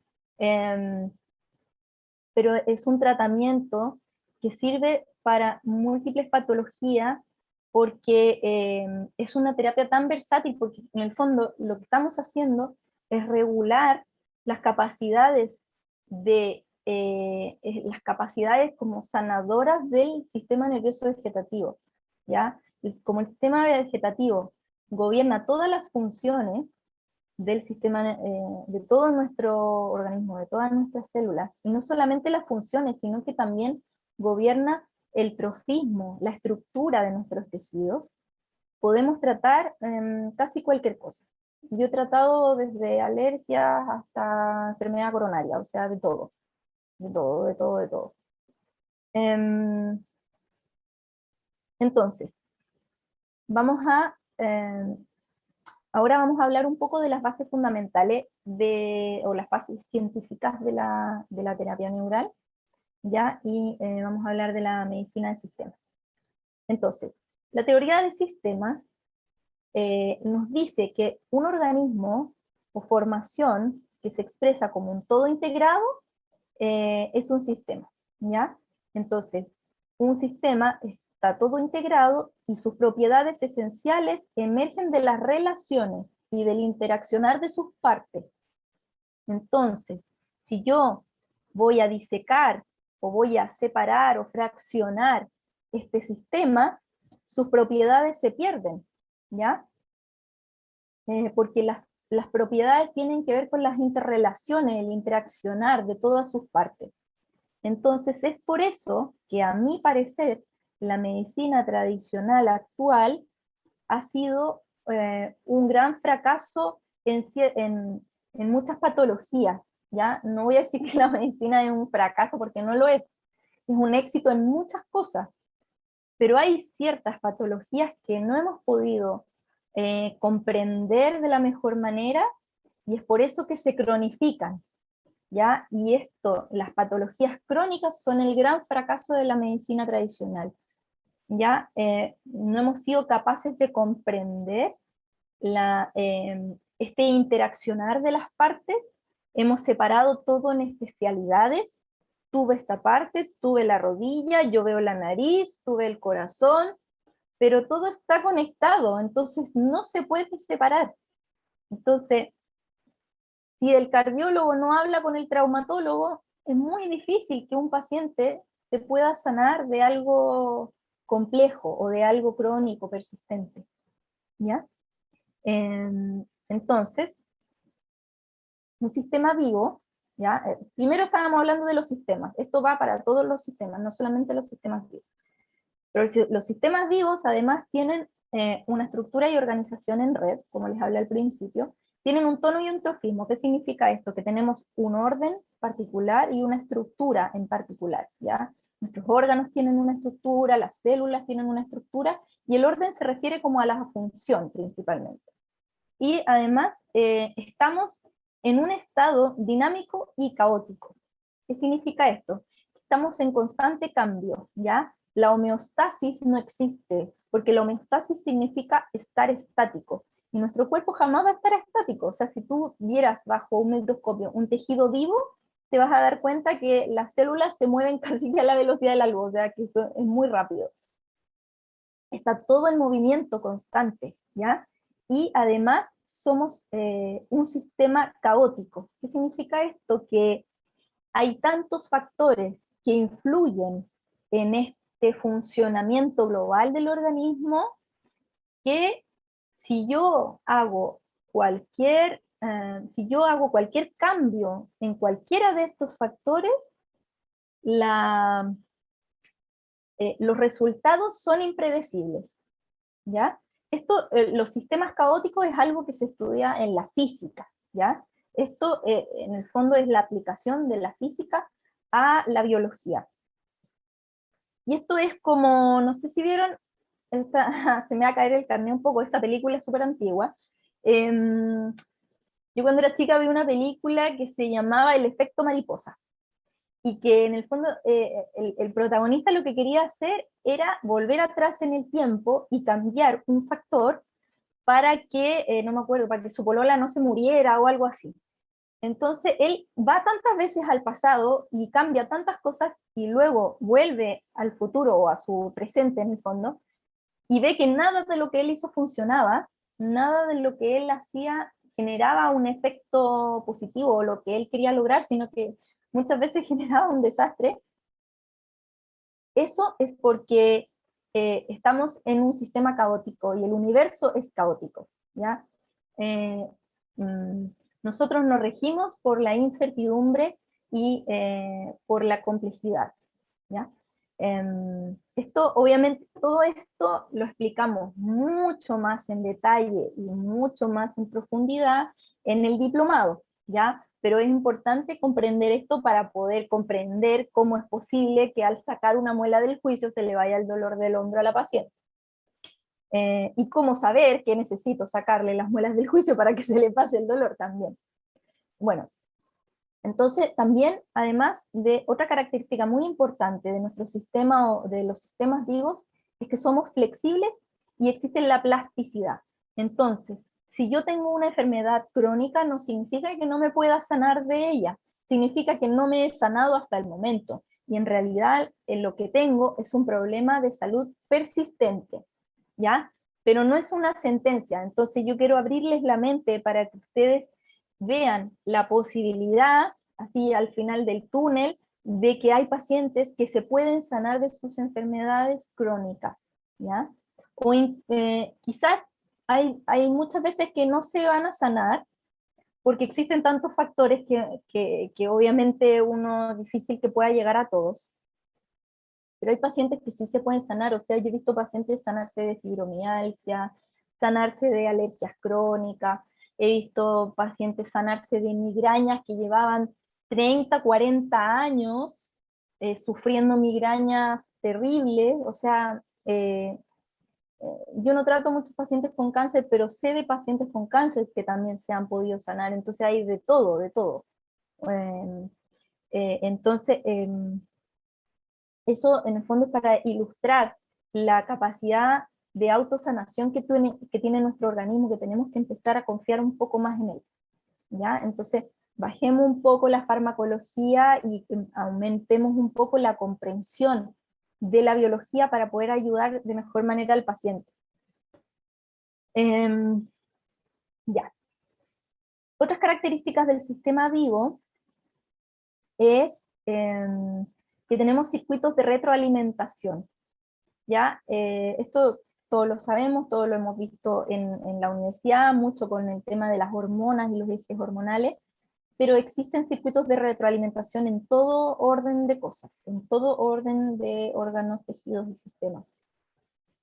es un tratamiento que sirve para múltiples patologías, porque es una terapia tan versátil, porque en el fondo lo que estamos haciendo es regular las capacidades las capacidades como sanadoras del sistema nervioso vegetativo, ¿ya? Y como el sistema vegetativo gobierna todas las funciones del sistema, de todo nuestro organismo, de todas nuestras células, y no solamente las funciones, sino que también gobierna el trofismo, la estructura de nuestros tejidos, podemos tratar casi cualquier cosa. Yo he tratado desde alergias hasta enfermedad coronaria, o sea, de todo, de todo, de todo, de todo. Entonces, ahora vamos a hablar un poco de las bases fundamentales o las bases científicas de la terapia neural, ¿ya? Y vamos a hablar de la medicina de sistemas. Entonces, la teoría de sistemas nos dice que un organismo o formación que se expresa como un todo integrado es un sistema, ¿ya? Entonces, un sistema está todo integrado y sus propiedades esenciales emergen de las relaciones y del interaccionar de sus partes. Entonces, si yo voy a disecar o voy a separar o fraccionar este sistema, sus propiedades se pierden, ¿ya? Porque las propiedades tienen que ver con las interrelaciones, el interaccionar de todas sus partes. Entonces es por eso que, a mi parecer, la medicina tradicional actual ha sido un gran fracaso en muchas patologías, ¿ya? No voy a decir que la medicina es un fracaso, porque no lo es un éxito en muchas cosas, pero hay ciertas patologías que no hemos podido comprender de la mejor manera, y es por eso que se cronifican, ¿ya? Y las patologías crónicas son el gran fracaso de la medicina tradicional, ¿ya? No hemos sido capaces de comprender este interaccionar de las partes, hemos separado todo en especialidades. Tuve esta parte, tuve la rodilla, yo veo la nariz, tuve el corazón, pero todo está conectado, entonces no se puede separar. Entonces, si el cardiólogo no habla con el traumatólogo, es muy difícil que un paciente se pueda sanar de algo complejo o de algo crónico persistente, ¿ya? Entonces, un sistema vivo, ¿ya? Primero estábamos hablando de los sistemas, esto va para todos los sistemas, no solamente los sistemas vivos. Pero los sistemas vivos además tienen una estructura y organización en red, como les hablé al principio, tienen un tono y un trofismo. ¿Qué significa esto? Que tenemos un orden particular y una estructura en particular, ¿ya? Nuestros órganos tienen una estructura, las células tienen una estructura, y el orden se refiere como a la función principalmente. y además estamos en un estado dinámico y caótico. ¿Qué significa esto? Estamos en constante cambio, ¿ya? La homeostasis no existe, porque la homeostasis significa estar estático, y nuestro cuerpo jamás va a estar estático. O sea, si tú vieras bajo un microscopio un tejido vivo, te vas a dar cuenta que las células se mueven casi a la velocidad de la luz, o sea, que esto es muy rápido. Está todo en movimiento constante, ¿ya? Y además somos un sistema caótico. ¿Qué significa esto? Que hay tantos factores que influyen en este funcionamiento global del organismo que si yo hago cualquier cambio en cualquiera de estos factores, los resultados son impredecibles, ¿ya? Esto, los sistemas caóticos es algo que se estudia en la física, ¿ya? Esto, en el fondo, es la aplicación de la física a la biología. Y esto es como, no sé si vieron, se me va a caer el carné un poco, esta película es súper antigua. Yo cuando era chica vi una película que se llamaba El efecto mariposa, y que en el fondo el protagonista lo que quería hacer era volver atrás en el tiempo y cambiar un factor para que, no me acuerdo, para que su polola no se muriera o algo así. Entonces él va tantas veces al pasado y cambia tantas cosas y luego vuelve al futuro o a su presente en el fondo y ve que nada de lo que él hizo funcionaba, nada de lo que él hacía generaba un efecto positivo o lo que él quería lograr, sino que muchas veces generaba un desastre. Eso es porque estamos en un sistema caótico y el universo es caótico, ¿ya? Eh, mm, Nosotros nos regimos por la incertidumbre y por la complejidad, ¿ya? Esto, obviamente, todo esto lo explicamos mucho más en detalle y mucho más en profundidad en el diplomado, ¿ya? Pero es importante comprender esto para poder comprender cómo es posible que al sacar una muela del juicio se le vaya el dolor del hombro a la paciente. Y cómo saber que necesito sacarle las muelas del juicio para que se le pase el dolor también. Bueno, entonces también, además de otra característica muy importante de nuestro sistema o de los sistemas vivos, es que somos flexibles y existe la plasticidad. Entonces, si yo tengo una enfermedad crónica, no significa que no me pueda sanar de ella, significa que no me he sanado hasta el momento, y en realidad lo que tengo es un problema de salud persistente, ¿ya? Pero no es una sentencia. Entonces yo quiero abrirles la mente para que ustedes vean la posibilidad, así al final del túnel, de que hay pacientes que se pueden sanar de sus enfermedades crónicas, ¿ya? O quizás hay muchas veces que no se van a sanar, porque existen tantos factores que obviamente uno difícil que pueda llegar a todos, pero hay pacientes que sí se pueden sanar. O sea, yo he visto pacientes sanarse de fibromialgia, sanarse de alergias crónicas, he visto pacientes sanarse de migrañas que llevaban 30, 40 años sufriendo migrañas terribles. O sea, yo no trato muchos pacientes con cáncer, pero sé de pacientes con cáncer que también se han podido sanar. Entonces hay de todo, de todo. Eh, entonces, eso en el fondo es para ilustrar la capacidad de autosanación que tiene nuestro organismo, que tenemos que empezar a confiar un poco más en él, ¿ya? Entonces, bajemos un poco la farmacología y aumentemos un poco la comprensión de la biología para poder ayudar de mejor manera al paciente. Ya. Otras características del sistema vivo es que tenemos circuitos de retroalimentación, ¿ya? Esto todos lo sabemos, todos lo hemos visto en la universidad, mucho con el tema de las hormonas y los ejes hormonales, pero existen circuitos de retroalimentación en todo orden de cosas, en todo orden de órganos, tejidos y sistemas.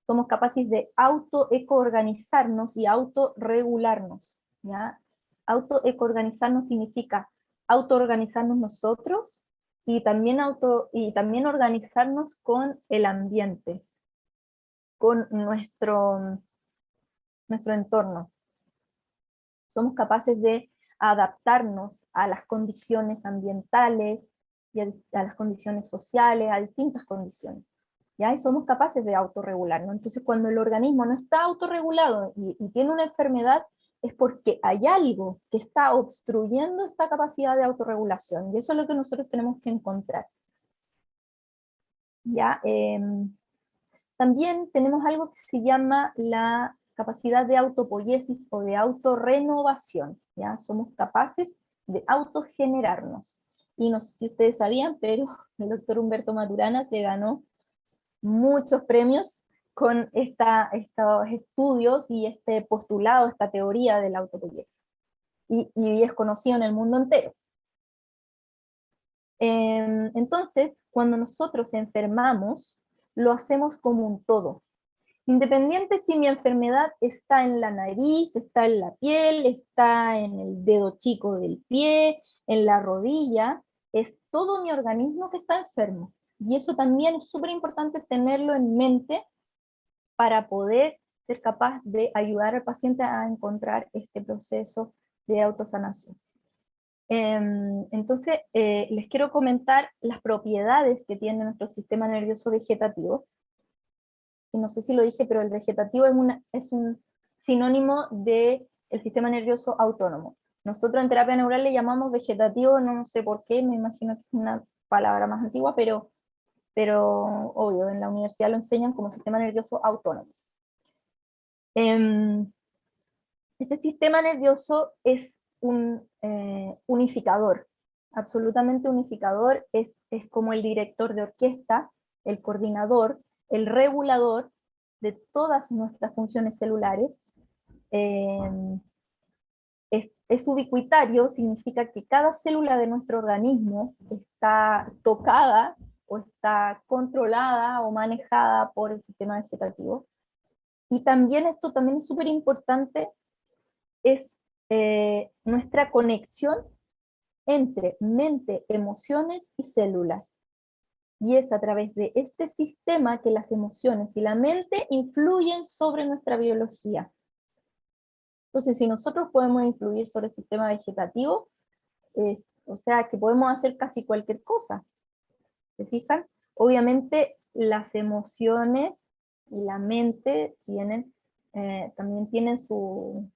Somos capaces de auto-ecoorganizarnos y autorregularnos, ¿ya? Auto-ecoorganizarnos significa autoorganizarnos nosotros y también organizarnos con el ambiente, con nuestro entorno. somos capaces de adaptarnos a las condiciones ambientales y a las condiciones sociales, a distintas condiciones. ¿Ya? Y somos capaces de autorregularnos. Entonces, cuando el organismo no está autorregulado y tiene una enfermedad, es porque hay algo que está obstruyendo esta capacidad de autorregulación, y eso es lo que nosotros tenemos que encontrar. ¿Ya? También tenemos algo que se llama la capacidad de autopoiesis o de autorrenovación, ¿ya? Somos capaces de autogenerarnos. Y no sé si ustedes sabían, pero el doctor Humberto Maturana se ganó muchos premios con estos estudios y este postulado, esta teoría de la autopoiesis. Y es conocido en el mundo entero. Entonces, cuando nosotros enfermamos, lo hacemos como un todo. Independiente si mi enfermedad está en la nariz, está en la piel, está en el dedo chico del pie, en la rodilla, es todo mi organismo que está enfermo. Y eso también es súper importante tenerlo en mente para poder ser capaz de ayudar al paciente a encontrar este proceso de autosanación. Entonces, les quiero comentar las propiedades que tiene nuestro sistema nervioso vegetativo. Y no sé si lo dije, pero el vegetativo es un sinónimo del sistema nervioso autónomo. Nosotros en terapia neural le llamamos vegetativo, no sé por qué, me imagino que es una palabra más antigua, pero obvio, en la universidad lo enseñan como sistema nervioso autónomo. Este sistema nervioso es un unificador, absolutamente unificador, es como el director de orquesta, el coordinador, el regulador de todas nuestras funciones celulares. Es ubicuitario, significa que cada célula de nuestro organismo está tocada o está controlada o manejada por el sistema vegetativo. Y también esto también es súper importante, es nuestra conexión entre mente, emociones y células. Y es a través de este sistema que las emociones y la mente influyen sobre nuestra biología. Entonces, si nosotros podemos influir sobre el sistema vegetativo, o sea, que podemos hacer casi cualquier cosa. ¿Se fijan? Obviamente, las emociones y la mente también tienen su,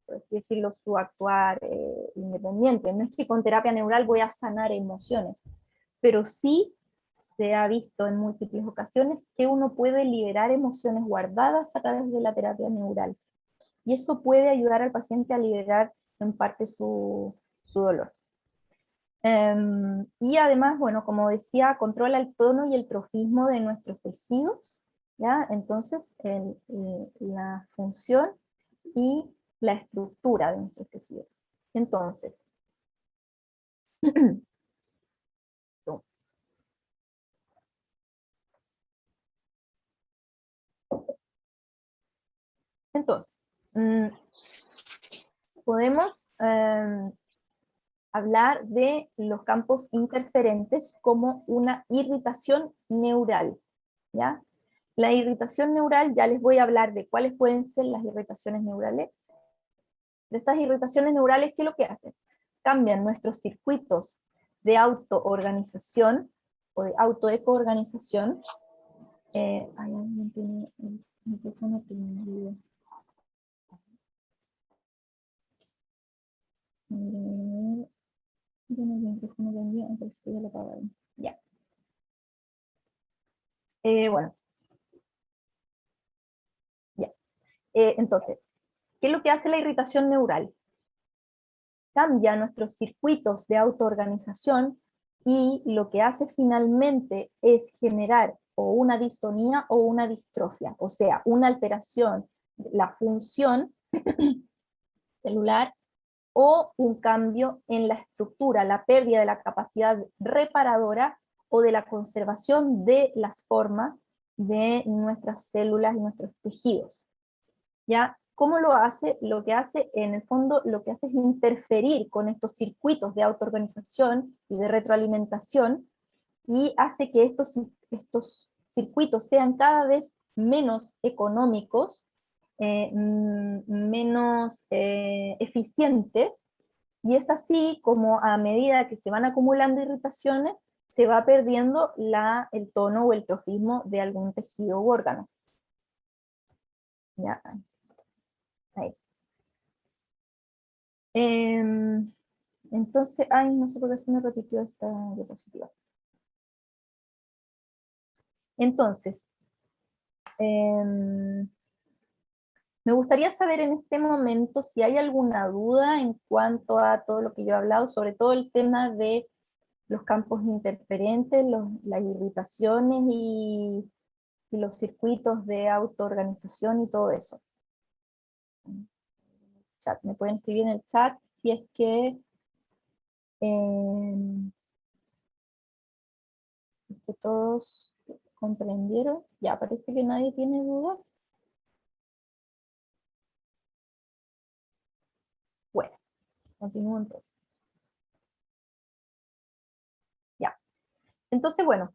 por así decirlo, su actuar independiente. No es que con terapia neural voy a sanar emociones, pero sí se ha visto en múltiples ocasiones que uno puede liberar emociones guardadas a través de la terapia neural. Y eso puede ayudar al paciente a liberar en parte su dolor. Y además, bueno, como decía, controla el tono y el trofismo de nuestros tejidos, ¿ya? Entonces, la función y la estructura de nuestros tejidos. Entonces, podemos hablar de los campos interferentes como una irritación neural, ¿ya? La irritación neural, ya les voy a hablar de cuáles pueden ser las irritaciones neurales. De estas irritaciones neurales, ¿qué es lo que hacen? Cambian nuestros circuitos de autoorganización o de autoecoorganización. Alguien tiene el micrófono prendido. Tiene el micrófono prendido, entonces ya lo apagaron. Ya. Bueno. Ya. Entonces, ¿qué es lo que hace la irritación neural? Cambia nuestros circuitos de autoorganización y lo que hace finalmente es generar o una distonía o una distrofia, o sea, una alteración de la función celular o un cambio en la estructura, la pérdida de la capacidad reparadora o de la conservación de las formas de nuestras células y nuestros tejidos. ¿Ya? ¿Cómo lo hace? Lo que hace, en el fondo, lo que hace es interferir con estos circuitos de autoorganización y de retroalimentación, y hace que estos circuitos sean cada vez menos económicos menos eficientes, y es así como a medida que se van acumulando irritaciones, se va perdiendo el tono o el trofismo de algún tejido u órgano. ¿Ya? Ahí. Entonces, ay, no sé por qué se me repitió esta diapositiva. Entonces, me gustaría saber en este momento si hay alguna duda en cuanto a todo lo que yo he hablado, sobre todo el tema de los campos interferentes, las irritaciones y los circuitos de autoorganización y todo eso. Chat, me pueden escribir en el chat si es que, todos comprendieron. Ya, parece que nadie tiene dudas. Bueno, continúo entonces. Ya. Entonces, bueno,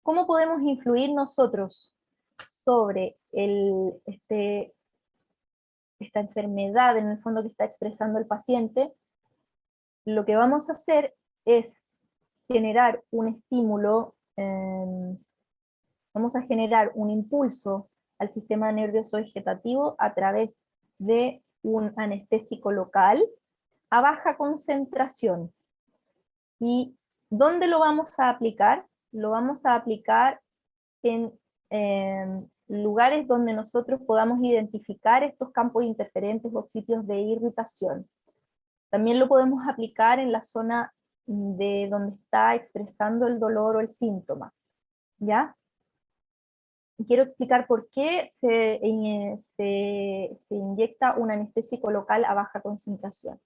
¿cómo podemos influir nosotros sobre esta enfermedad en el fondo que está expresando el paciente? Lo que vamos a hacer es generar un estímulo, vamos a generar un impulso al sistema nervioso vegetativo a través de un anestésico local a baja concentración. ¿Y dónde lo vamos a aplicar? Lo vamos a aplicar en lugares donde nosotros podamos identificar estos campos interferentes o sitios de irritación. También lo podemos aplicar en la zona de donde está expresando el dolor o el síntoma, ¿ya? Y quiero explicar por qué se inyecta un anestésico local a baja concentración.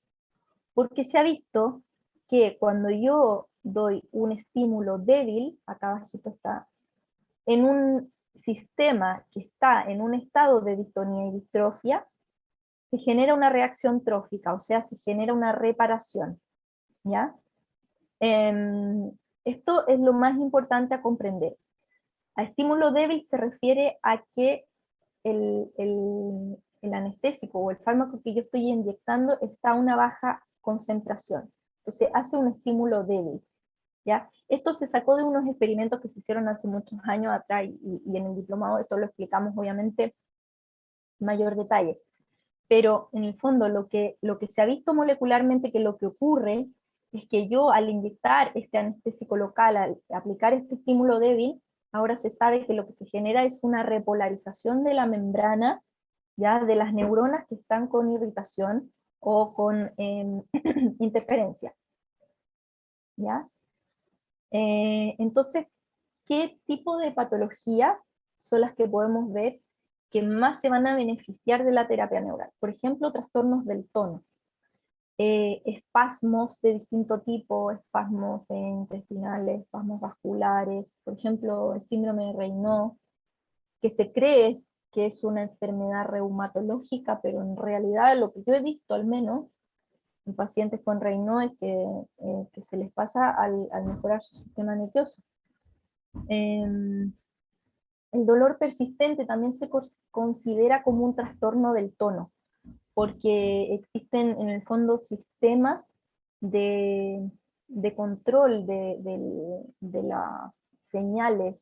Porque se ha visto que cuando yo doy un estímulo débil, acá abajito está, en un sistema que está en un estado de distonía y distrofia, se genera una reacción trófica, o sea, se genera una reparación, ¿ya? Esto es lo más importante a comprender. A estímulo débil se refiere a que el anestésico o el fármaco que yo estoy inyectando está a una baja concentración. Entonces hace un estímulo débil, ¿ya? Esto se sacó de unos experimentos que se hicieron hace muchos años atrás y en el diplomado esto lo explicamos obviamente en mayor detalle. Pero en el fondo lo que se ha visto molecularmente que lo que ocurre es que yo al inyectar este anestésico local, al aplicar este estímulo débil, ahora se sabe que lo que se genera es una repolarización de la membrana, ya de las neuronas que están con irritación o con interferencia. ¿Ya? Entonces, ¿qué tipo de patologías son las que podemos ver que más se van a beneficiar de la terapia neural? Por ejemplo, trastornos del tono, espasmos de distinto tipo, espasmos intestinales, espasmos vasculares, por ejemplo, el síndrome de Raynaud, que se cree que es una enfermedad reumatológica, pero en realidad lo que yo he visto al menos en pacientes con Raynaud es que se les pasa al mejorar su sistema nervioso. El dolor persistente también se considera como un trastorno del tono, porque existen en el fondo sistemas de control de las señales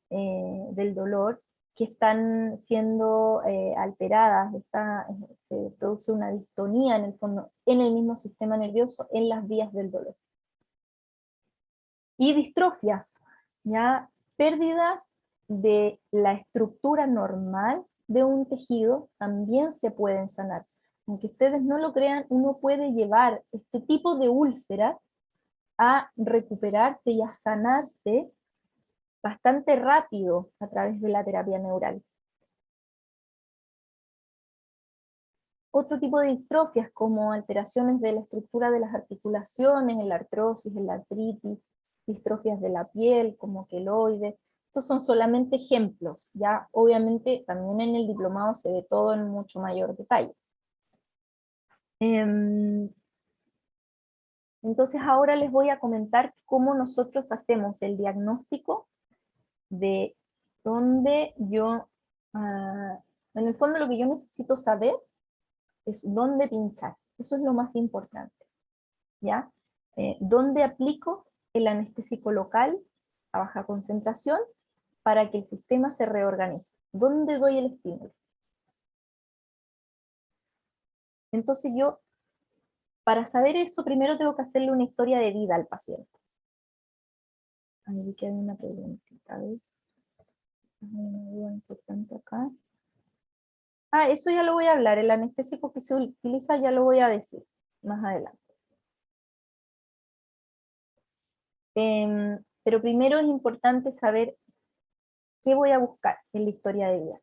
del dolor que están siendo alteradas, se produce una distonía en el fondo, en el mismo sistema nervioso, en las vías del dolor. Y distrofias, ya pérdidas de la estructura normal de un tejido también se pueden sanar. Aunque ustedes no lo crean, uno puede llevar este tipo de úlceras a recuperarse y a sanarse bastante rápido a través de la terapia neural. Otro tipo de distrofias como alteraciones de la estructura de las articulaciones, en la artrosis, en la artritis, distrofias de la piel como queloides. Estos son solamente ejemplos, ya obviamente también en el diplomado se ve todo en mucho mayor detalle. Entonces ahora les voy a comentar cómo nosotros hacemos el diagnóstico de dónde yo En el fondo lo que yo necesito saber es dónde pinchar. Eso es lo más importante, ¿ya? ¿Dónde aplico el anestésico local a baja concentración para que el sistema se reorganice? ¿Dónde doy el estímulo? Entonces yo, para saber eso, primero tengo que hacerle una historia de vida al paciente. Ahí vi que hay una preguntita, ¿ves? Hay una duda importante acá. Ah, eso ya lo voy a hablar, el anestésico que se utiliza ya lo voy a decir más adelante. Pero primero es importante saber qué voy a buscar en la historia de vida.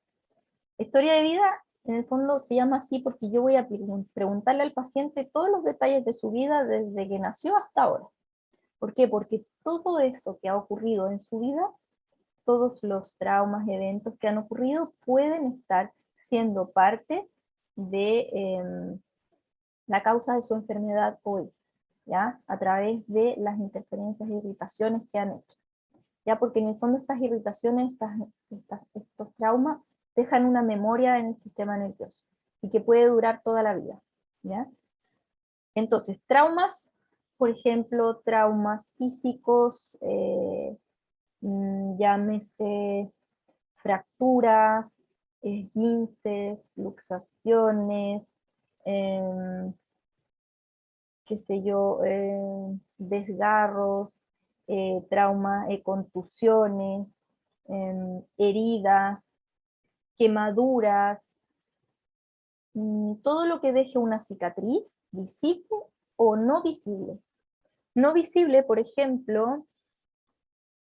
La historia de vida, en el fondo, se llama así porque yo voy a preguntarle al paciente todos los detalles de su vida desde que nació hasta ahora. ¿Por qué? Porque todo eso que ha ocurrido en su vida, todos los traumas, eventos que han ocurrido, pueden estar siendo parte de la causa de su enfermedad hoy, ¿ya? A través de las interferencias e irritaciones que han hecho. ¿Ya? Porque en el fondo estas irritaciones, estos traumas, dejan una memoria en el sistema nervioso, y que puede durar toda la vida, ¿ya? Entonces, traumas, por ejemplo, traumas físicos, llámese fracturas, esguinces, luxaciones, qué sé yo, desgarros, traumas, contusiones, heridas, quemaduras, todo lo que deje una cicatriz visible o no visible. No visible, por ejemplo,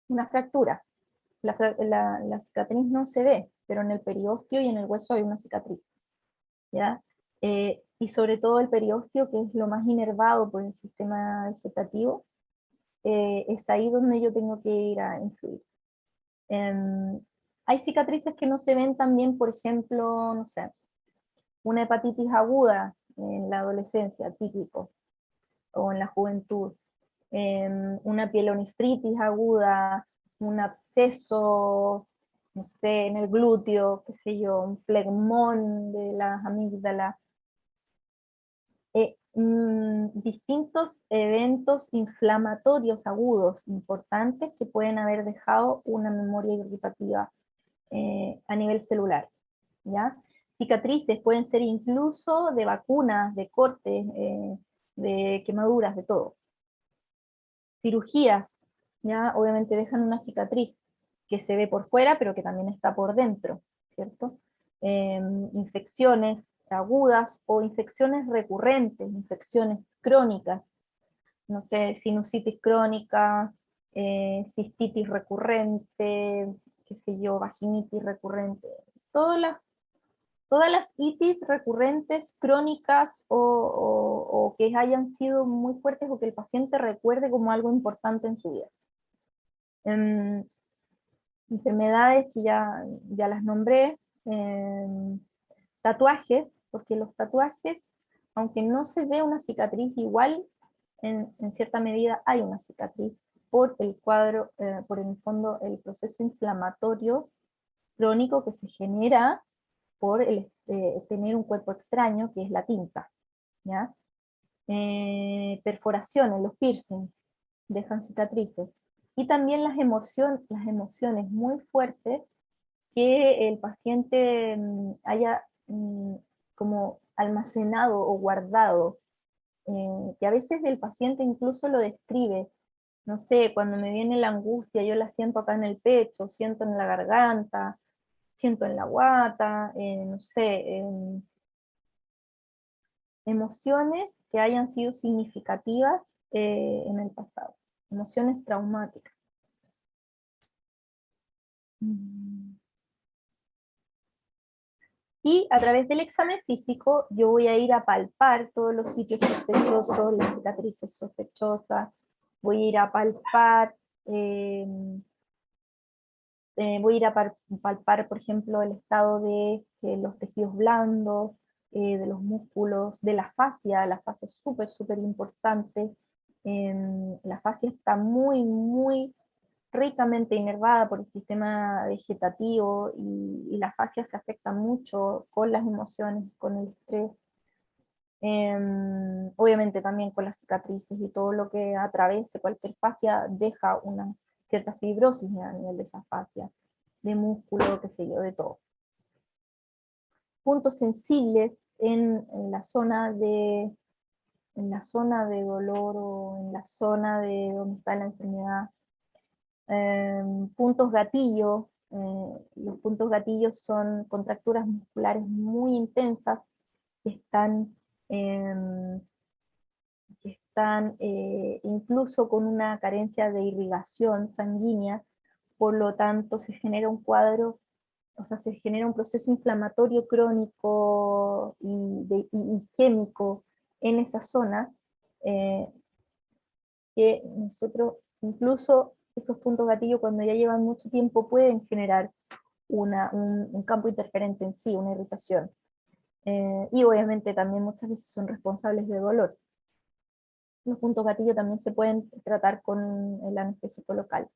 una fractura. La cicatriz no se ve, pero en el periósteo y en el hueso hay una cicatriz, ¿ya? Y sobre todo el periósteo, que es lo más inervado por el sistema vegetativo, es ahí donde yo tengo que ir a influir. Hay cicatrices que no se ven también, por ejemplo, no sé, una hepatitis aguda en la adolescencia, típico, o en la juventud, una pielonefritis aguda, un absceso, no sé, en el glúteo, qué sé yo, un flegmón de las amígdalas, distintos eventos inflamatorios agudos importantes que pueden haber dejado una memoria irritativa a nivel celular, ¿ya? Cicatrices pueden ser incluso de vacunas, de cortes, de quemaduras, de todo. Cirugías, ¿ya? Obviamente dejan una cicatriz que se ve por fuera, pero que también está por dentro, ¿cierto? Infecciones agudas o infecciones recurrentes, infecciones crónicas, no sé, sinusitis crónica, cistitis recurrente, qué sé yo, vaginitis recurrente, todas las itis recurrentes, crónicas o que hayan sido muy fuertes o que el paciente recuerde como algo importante en su vida. Enfermedades que ya las nombré, tatuajes, porque los tatuajes, aunque no se ve una cicatriz, igual en cierta medida hay una cicatriz por el cuadro, por el fondo el proceso inflamatorio crónico que se genera por tener un cuerpo extraño, que es la tinta, ¿ya? Perforaciones, los piercings, dejan cicatrices. Y también las emociones muy fuertes que el paciente haya como almacenado o guardado, que a veces el paciente incluso lo describe. No sé, cuando me viene la angustia, yo la siento acá en el pecho, siento en la garganta, siento en la guata, no sé, emociones que hayan sido significativas en el pasado, emociones traumáticas. Y a través del examen físico yo voy a ir a palpar todos los sitios sospechosos, las cicatrices sospechosas, voy a ir a palpar, voy a ir a palpar, por ejemplo, el estado de los tejidos blandos, de los músculos, de la fascia es súper, súper importante. La fascia está muy, muy ricamente inervada por el sistema vegetativo y las fascias se afectan mucho con las emociones, con el estrés, obviamente también con las cicatrices y todo lo que atraviese cualquier fascia deja una cierta fibrosis a nivel de esa fascia, de músculo, qué sé yo, de todo. Puntos sensibles en la zona de dolor o en la zona de donde está la enfermedad. Puntos gatillo, los puntos gatillos son contracturas musculares muy intensas que están, incluso con una carencia de irrigación sanguínea, por lo tanto se genera un cuadro, o sea, se genera un proceso inflamatorio crónico y químico en esa zona, eh, que nosotros, incluso esos puntos gatillo cuando ya llevan mucho tiempo pueden generar un campo interferente en sí, una irritación. Y obviamente también muchas veces son responsables de dolor. Los puntos gatillo también se pueden tratar con el anestésico local.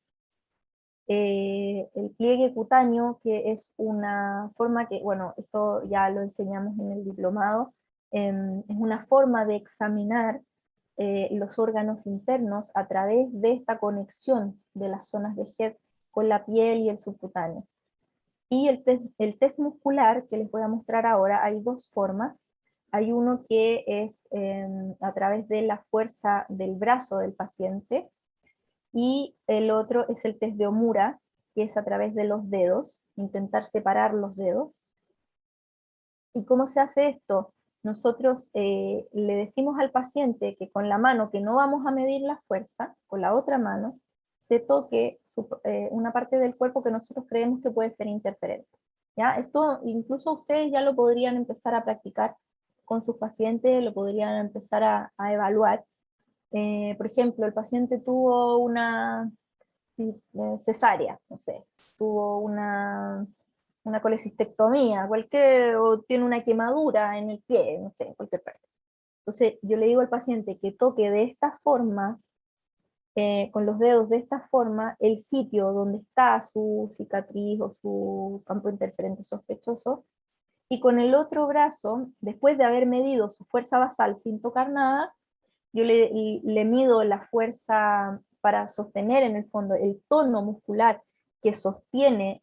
El pliegue cutáneo, que es una forma que, bueno, esto ya lo enseñamos en el diplomado, es una forma de examinar los órganos internos a través de esta conexión de las zonas de Head con la piel y el subcutáneo. Y el test muscular que les voy a mostrar ahora, hay dos formas. Hay uno que es a través de la fuerza del brazo del paciente, y el otro es el test de Omura, que es a través de los dedos, intentar separar los dedos. ¿Y cómo se hace esto? Nosotros le decimos al paciente que con la mano que no vamos a medir la fuerza, con la otra mano, se toque una parte del cuerpo que nosotros creemos que puede ser interferente. ¿Ya? Esto incluso ustedes ya lo podrían empezar a practicar con sus pacientes, lo podrían empezar a evaluar. Por ejemplo, el paciente tuvo una cesárea, no sé, tuvo una colecistectomía, o tiene una quemadura en el pie, no sé, en cualquier parte. Entonces yo le digo al paciente que toque de esta forma, con los dedos de esta forma, el sitio donde está su cicatriz o su campo interferente sospechoso, y con el otro brazo, después de haber medido su fuerza basal sin tocar nada, yo le mido la fuerza para sostener en el fondo el tono muscular que sostiene,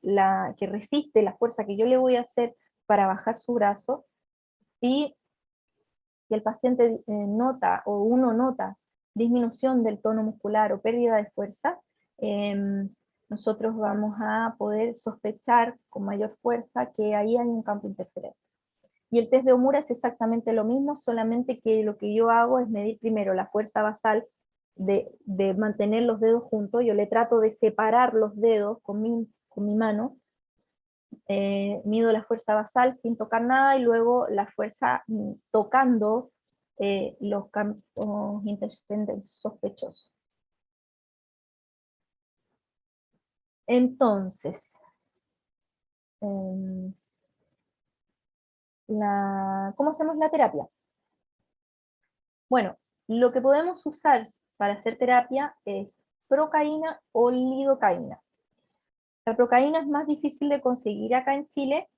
que resiste la fuerza que yo le voy a hacer para bajar su brazo, y si el paciente nota, o uno nota, disminución del tono muscular o pérdida de fuerza, nosotros vamos a poder sospechar con mayor fuerza que ahí hay un campo interferente. Y el test de Omura es exactamente lo mismo, solamente que lo que yo hago es medir primero la fuerza basal de mantener los dedos juntos. Yo le trato de separar los dedos con mi mano, mido la fuerza basal sin tocar nada, y luego la fuerza tocando los campos interferentes sospechosos. Entonces, ¿cómo hacemos la terapia? Bueno, lo que podemos usar para hacer terapia es procaína o lidocaína. La procaína es más difícil de conseguir acá en Chile,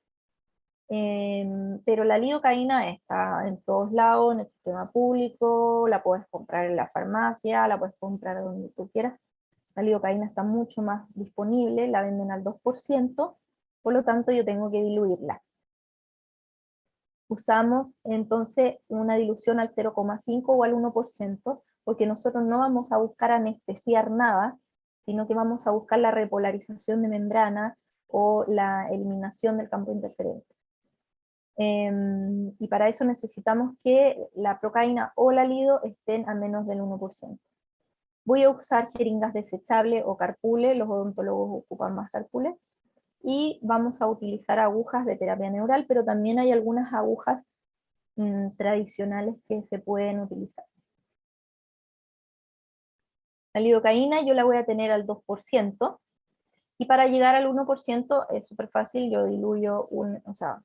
pero la lidocaína está en todos lados, en el sistema público, la puedes comprar en la farmacia, la puedes comprar donde tú quieras. La lidocaína está mucho más disponible, la venden al 2%, por lo tanto yo tengo que diluirla. Usamos entonces una dilución al 0,5 o al 1%, porque nosotros no vamos a buscar anestesiar nada, sino que vamos a buscar la repolarización de membrana o la eliminación del campo interferente. Y para eso necesitamos que la procaína o la lido estén a menos del 1%. Voy a usar jeringas desechables o carpules, los odontólogos ocupan más carpules, y vamos a utilizar agujas de terapia neural, pero también hay algunas agujas tradicionales que se pueden utilizar. La lidocaína yo la voy a tener al 2%, y para llegar al 1% es súper fácil, yo diluyo,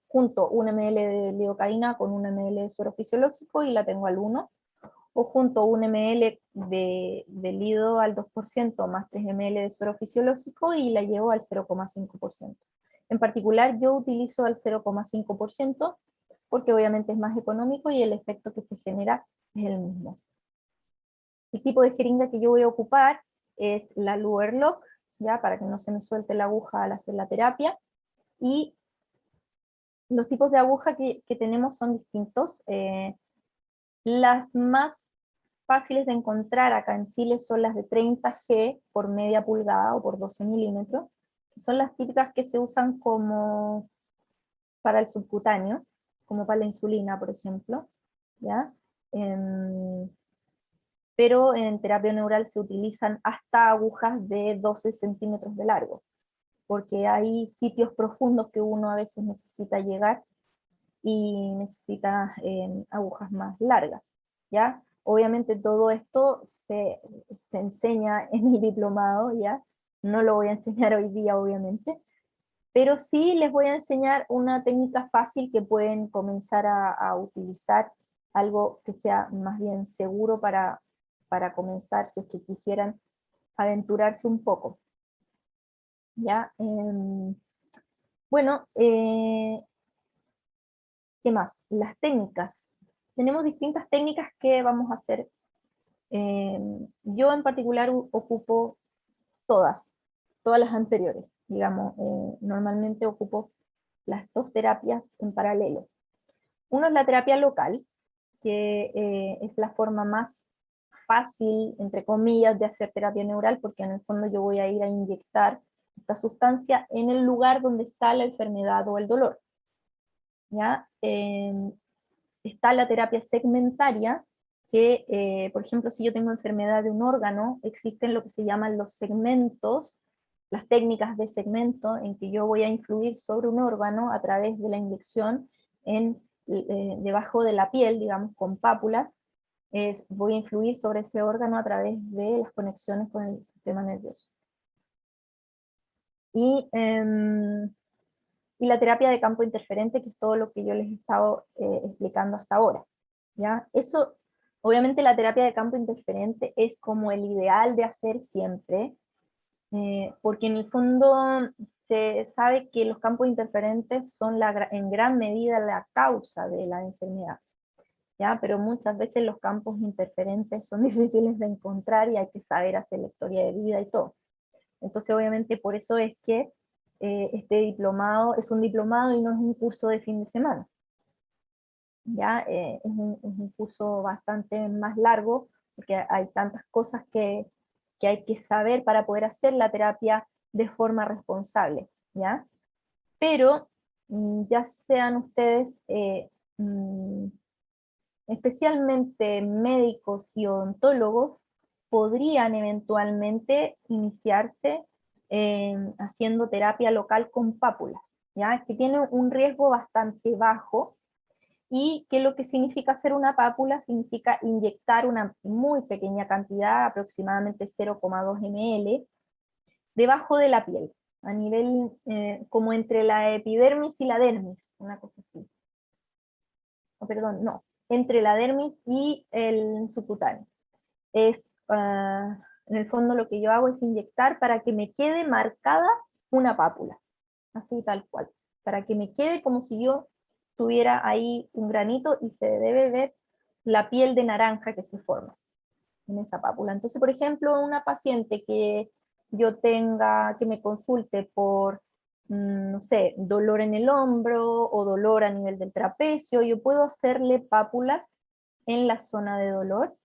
junto 1 ml de lidocaína con 1 ml de suero fisiológico y la tengo al 1, o junto 1 ml de lido al 2% más 3 ml de suero fisiológico y la llevo al 0,5%. En particular yo utilizo al 0,5% porque obviamente es más económico y el efecto que se genera es el mismo. El tipo de jeringa que yo voy a ocupar es la Luer-Lock, ya para que no se me suelte la aguja al hacer la terapia, y los tipos de aguja que tenemos son distintos. Las más fáciles de encontrar acá en Chile son las de 30G por media pulgada o por 12 milímetros. Son las típicas que se usan como para el subcutáneo, como para la insulina, por ejemplo, ¿ya? Pero en terapia neural se utilizan hasta agujas de 12 centímetros de largo, porque hay sitios profundos que uno a veces necesita llegar y necesita agujas más largas, ¿ya? Obviamente todo esto se enseña en el diplomado, ¿ya? No lo voy a enseñar hoy día, obviamente, pero sí les voy a enseñar una técnica fácil que pueden comenzar a utilizar, algo que sea más bien seguro para comenzar, si es que quisieran aventurarse un poco, ¿ya? Bueno, ¿qué más? Las técnicas. Tenemos distintas técnicas que vamos a hacer. Yo en particular ocupo todas las anteriores. Digamos, normalmente ocupo las dos terapias en paralelo. Uno es la terapia local, que es la forma más fácil, entre comillas, de hacer terapia neural, porque en el fondo yo voy a ir a inyectar esta sustancia en el lugar donde está la enfermedad o el dolor. ¿Ya? Está la terapia segmentaria, que, por ejemplo, si yo tengo enfermedad de un órgano, existen lo que se llaman los segmentos, las técnicas de segmento, en que yo voy a influir sobre un órgano a través de la inyección debajo de la piel, digamos, con pápulas, voy a influir sobre ese órgano a través de las conexiones con el sistema nervioso. Y la terapia de campo interferente, que es todo lo que yo les he estado explicando hasta ahora, ¿ya? Eso, obviamente la terapia de campo interferente es como el ideal de hacer siempre, porque en el fondo se sabe que los campos interferentes son en gran medida la causa de la enfermedad, ¿ya? Pero muchas veces los campos interferentes son difíciles de encontrar y hay que saber hacer la historia de vida y todo. Entonces obviamente por eso es que este diplomado es un diplomado y no es un curso de fin de semana. Ya es un curso bastante más largo, porque hay tantas cosas que hay que saber para poder hacer la terapia de forma responsable, ¿ya? Pero ya sean ustedes, especialmente médicos y odontólogos, podrían eventualmente iniciarse haciendo terapia local con pápulas, ¿ya? Que tiene un riesgo bastante bajo, y que lo que significa hacer una pápula significa inyectar una muy pequeña cantidad, aproximadamente 0,2 ml, debajo de la piel, a nivel como entre la epidermis y la dermis, una cosa así. Oh, perdón, no, entre la dermis y el subcutáneo. En el fondo lo que yo hago es inyectar para que me quede marcada una pápula, así tal cual, para que me quede como si yo tuviera ahí un granito y se debe ver la piel de naranja que se forma en esa pápula. Entonces, por ejemplo, una paciente que yo tenga, que me consulte por, no sé, dolor en el hombro o dolor a nivel del trapecio, yo puedo hacerle pápulas en la zona de dolor.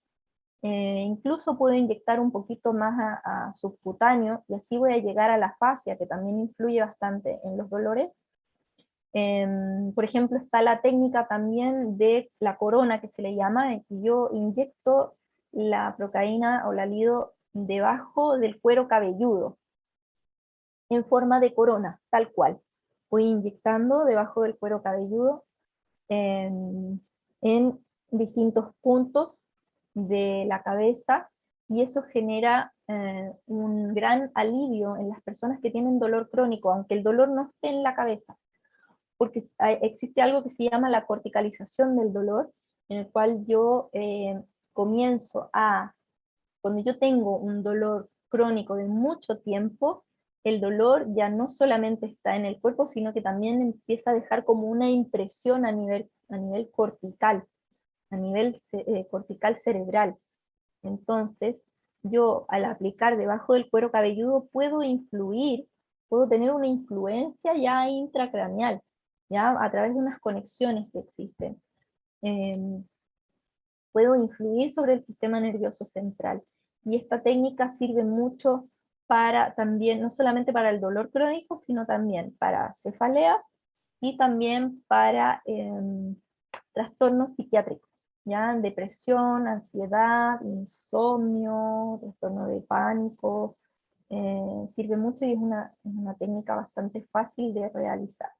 Incluso puedo inyectar un poquito más a subcutáneo, y así voy a llegar a la fascia, que también influye bastante en los dolores. Por ejemplo, está la técnica también de la corona, que se le llama, en que yo inyecto la procaína o la lido debajo del cuero cabelludo, en forma de corona, tal cual. Voy inyectando debajo del cuero cabelludo en distintos puntos de la cabeza, y eso genera un gran alivio en las personas que tienen dolor crónico, aunque el dolor no esté en la cabeza, porque existe algo que se llama la corticalización del dolor, en el cual yo cuando yo tengo un dolor crónico de mucho tiempo, el dolor ya no solamente está en el cuerpo, sino que también empieza a dejar como una impresión a nivel cortical, cortical cerebral. Entonces, yo al aplicar debajo del cuero cabelludo puedo tener una influencia ya intracraneal, ya a través de unas conexiones que existen. Puedo influir sobre el sistema nervioso central. Y esta técnica sirve mucho para también, no solamente para el dolor crónico, sino también para cefaleas y también para trastornos psiquiátricos, ¿ya? Depresión, ansiedad, insomnio, trastorno de pánico, sirve mucho y es una técnica bastante fácil de realizar.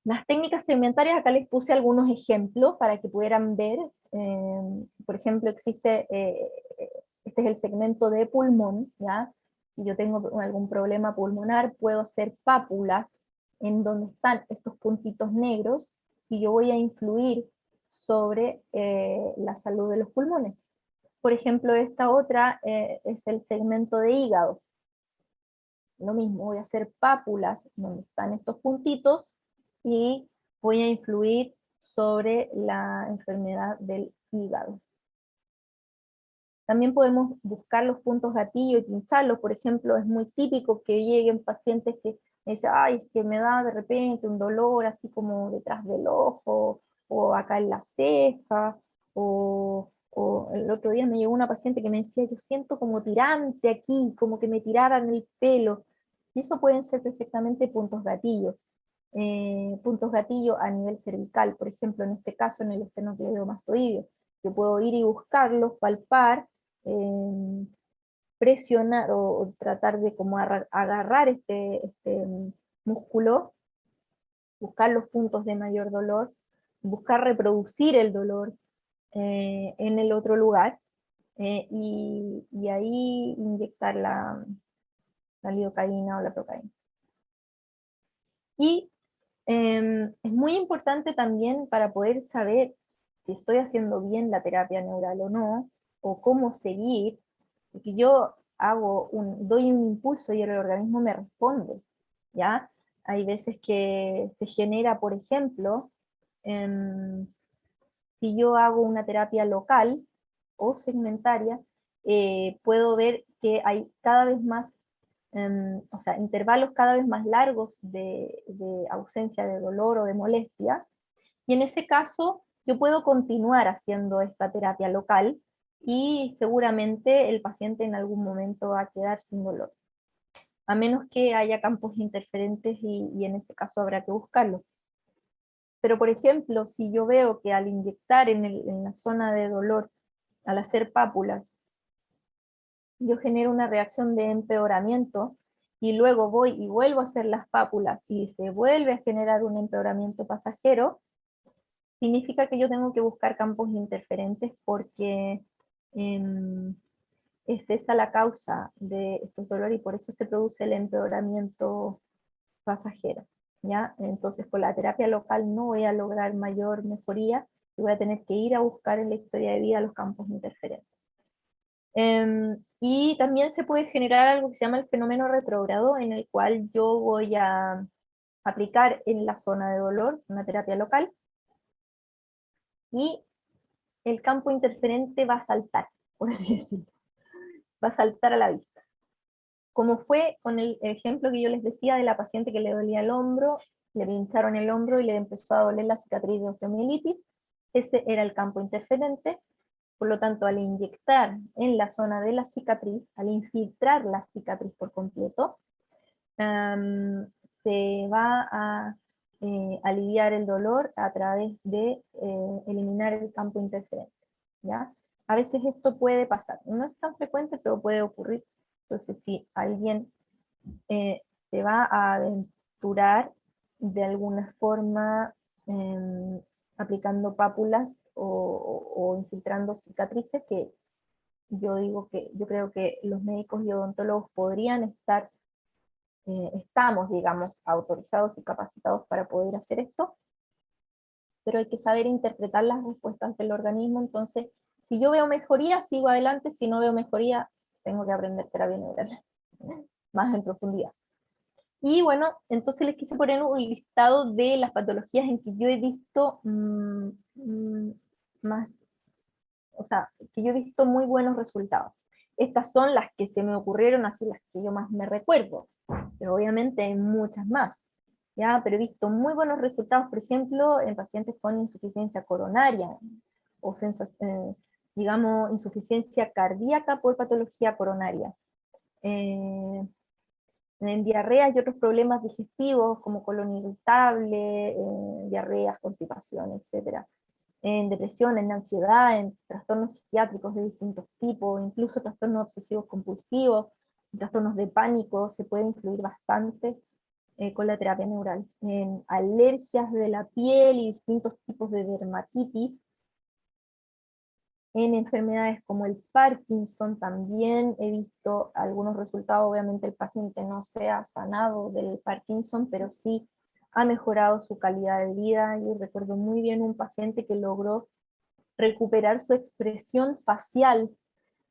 Las técnicas segmentarias, acá les puse algunos ejemplos para que pudieran ver. Por ejemplo, este es el segmento de pulmón, ¿ya? Si yo tengo algún problema pulmonar, puedo hacer pápulas en donde están estos puntitos negros, y yo voy a influir sobre la salud de los pulmones. Por ejemplo, esta otra es el segmento de hígado. Lo mismo, voy a hacer pápulas donde están estos puntitos, y voy a influir sobre la enfermedad del hígado. También podemos buscar los puntos gatillo y pincharlos. Por ejemplo, es muy típico que lleguen pacientes que me dicen, ay, es que me da de repente un dolor así como detrás del ojo, o acá en la ceja, o el otro día me llegó una paciente que me decía, yo siento como tirante aquí, como que me tiraran el pelo. Y eso pueden ser perfectamente puntos gatillo. Puntos gatillo a nivel cervical, por ejemplo, en este caso en el esternocleidomastoideo. Yo puedo ir y buscarlos, palpar, presionar o tratar de como agarrar este músculo, buscar los puntos de mayor dolor, buscar reproducir el dolor en el otro lugar, y ahí inyectar la lidocaína o la procaína. Y es muy importante también para poder saber si estoy haciendo bien la terapia neural o no, o cómo seguir, porque yo doy un impulso y el organismo me responde, ¿ya? Hay veces que se genera, por ejemplo, si yo hago una terapia local o segmentaria, puedo ver que hay cada vez más, o sea, intervalos cada vez más largos de ausencia de dolor o de molestia, y en ese caso yo puedo continuar haciendo esta terapia local, y seguramente el paciente en algún momento va a quedar sin dolor, a menos que haya campos interferentes, y en ese caso habrá que buscarlo. Pero por ejemplo, si yo veo que al inyectar en la zona de dolor, al hacer pápulas, yo genero una reacción de empeoramiento, y luego voy y vuelvo a hacer las pápulas y se vuelve a generar un empeoramiento pasajero, significa que yo tengo que buscar campos interferentes, porque es esa la causa de estos dolores, y por eso se produce el empeoramiento pasajero, ¿ya? Entonces con la terapia local no voy a lograr mayor mejoría, y voy a tener que ir a buscar en la historia de vida los campos interferentes. Y también se puede generar algo que se llama el fenómeno retrógrado, en el cual yo voy a aplicar en la zona de dolor una terapia local, y el campo interferente va a saltar, por así decirlo, va a saltar a la vista. Como fue con el ejemplo que yo les decía de la paciente que le dolía el hombro, le pincharon el hombro y le empezó a doler la cicatriz de osteomielitis, ese era el campo interferente. Por lo tanto, al inyectar en la zona de la cicatriz, al infiltrar la cicatriz por completo, se va a aliviar el dolor a través de eliminar el campo interferente, ¿ya? A veces esto puede pasar, no es tan frecuente, pero puede ocurrir. Entonces, si alguien se va a aventurar de alguna forma aplicando pápulas o infiltrando cicatrices, que yo creo que los médicos y odontólogos podrían estar, estamos, digamos, autorizados y capacitados para poder hacer esto. pero hay que saber interpretar las respuestas del organismo. Entonces, si yo veo mejoría, sigo adelante; si no veo mejoría, tengo que aprender terapia neural más en profundidad. Y bueno, entonces les quise poner un listado de las patologías en que yo he visto más, o sea, que yo he visto muy buenos resultados. Estas son las que se me ocurrieron, así las que yo más me recuerdo, pero obviamente hay muchas más, ¿ya? Pero he visto muy buenos resultados, por ejemplo, en pacientes con insuficiencia coronaria, o digamos, insuficiencia cardíaca por patología coronaria. En diarreas y otros problemas digestivos, como colon irritable, diarreas, constipación, etc. En depresión, en ansiedad, en trastornos psiquiátricos de distintos tipos, incluso trastornos obsesivos compulsivos, trastornos de pánico, se puede influir bastante con la terapia neural. En alergias de la piel y distintos tipos de dermatitis, en enfermedades como el Parkinson también he visto algunos resultados. Obviamente el paciente no se ha sanado del Parkinson, pero sí ha mejorado su calidad de vida. Yo recuerdo muy bien un paciente que logró recuperar su expresión facial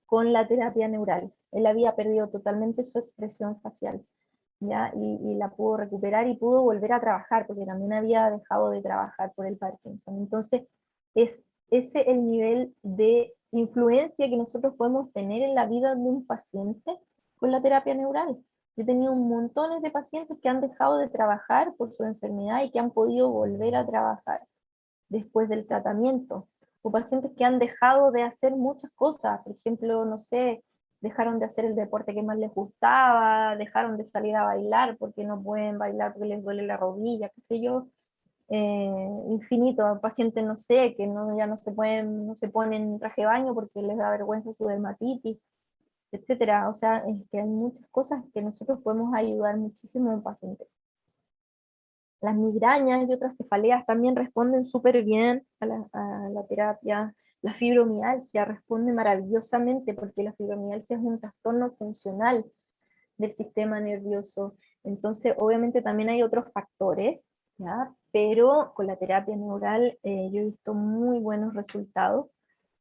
con la terapia neural. Él había perdido totalmente su expresión facial, ¿ya? Y la pudo recuperar y pudo volver a trabajar, porque también había dejado de trabajar por el Parkinson. Entonces, es ese el nivel de influencia que nosotros podemos tener en la vida de un paciente con la terapia neural. Yo he tenido montones de pacientes que han dejado de trabajar por su enfermedad y que han podido volver a trabajar después del tratamiento, o pacientes que han dejado de hacer muchas cosas, por ejemplo, no sé, dejaron de hacer el deporte que más les gustaba, dejaron de salir a bailar porque no pueden bailar porque les duele la rodilla, qué sé yo, infinito, pacientes, no sé, que no, ya no se ponen traje de baño porque les da vergüenza su dermatitis, etcétera. O sea, es que hay muchas cosas que nosotros podemos ayudar muchísimo a un paciente. Las migrañas y otras cefaleas también responden súper bien a la terapia. La fibromialgia responde maravillosamente, porque la fibromialgia es un trastorno funcional del sistema nervioso. Entonces, obviamente también hay otros factores, ¿ya? Pero con la terapia neural yo he visto muy buenos resultados.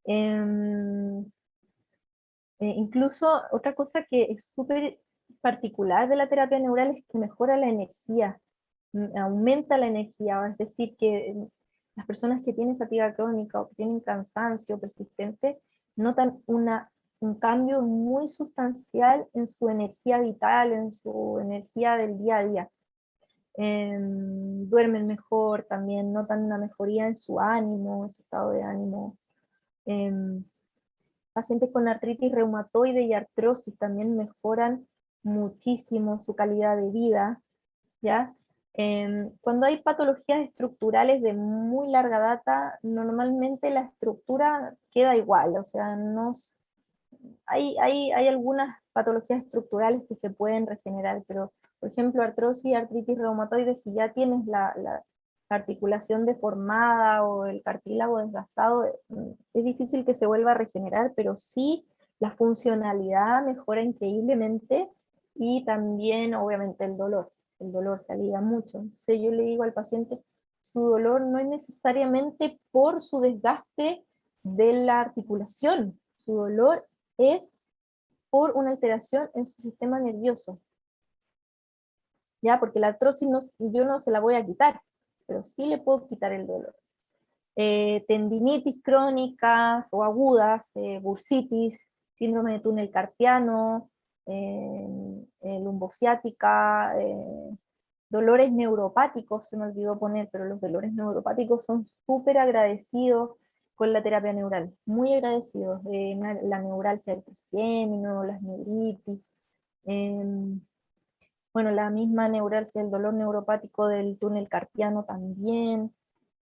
Em, Incluso otra cosa que es súper particular de la terapia neural es que mejora la energía, aumenta la energía, es decir, que las personas que tienen fatiga crónica o que tienen cansancio persistente notan un cambio muy sustancial en su energía vital, en su energía del día a día. Duermen mejor, también notan una mejoría en su ánimo, en su estado de ánimo. Pacientes con artritis reumatoide y artrosis también mejoran muchísimo su calidad de vida, ¿ya? Cuando hay patologías estructurales de muy larga data, normalmente la estructura queda igual, o sea, no, hay algunas patologías estructurales que se pueden regenerar, pero por ejemplo artrosis y artritis reumatoide, si ya tienes la articulación deformada o el cartílago desgastado, es difícil que se vuelva a regenerar, pero sí la funcionalidad mejora increíblemente, y también obviamente el dolor se alivia mucho. Entonces yo le digo al paciente, su dolor no es necesariamente por su desgaste de la articulación, su dolor es por una alteración en su sistema nervioso, ¿ya? Porque la artrosis yo no se la voy a quitar, pero sí le puedo quitar el dolor. Tendinitis crónicas o agudas, bursitis, síndrome de túnel carpiano, lumbociática, dolores neuropáticos, se me olvidó poner, pero los dolores neuropáticos son súper agradecidos con la terapia neural, muy agradecidos. La neuralgia del trigémino, las neuritis, bueno, la misma neuralgia, el dolor neuropático del túnel carpiano también,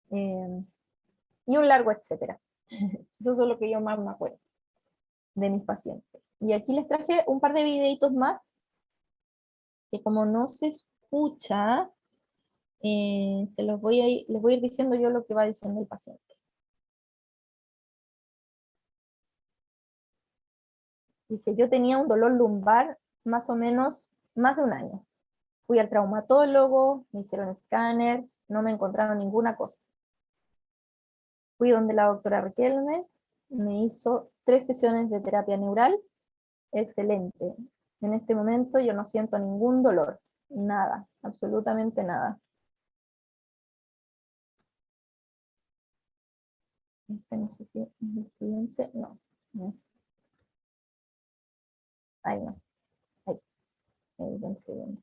y un largo etcétera. Eso es lo que yo más me acuerdo de mis pacientes. Y aquí les traje un par de videitos más, que como no se escucha, les voy a ir diciendo yo lo que va diciendo el paciente. Dice, yo tenía un dolor lumbar más o menos más de un año. Fui al traumatólogo, me hicieron escáner, no me encontraron ninguna cosa. Fui donde la doctora Riquelme, me hizo 3 sesiones de terapia neural, excelente. En este momento yo no siento ningún dolor, nada, absolutamente nada. No sé si es el siguiente, no. Ahí no, ahí, el segundo.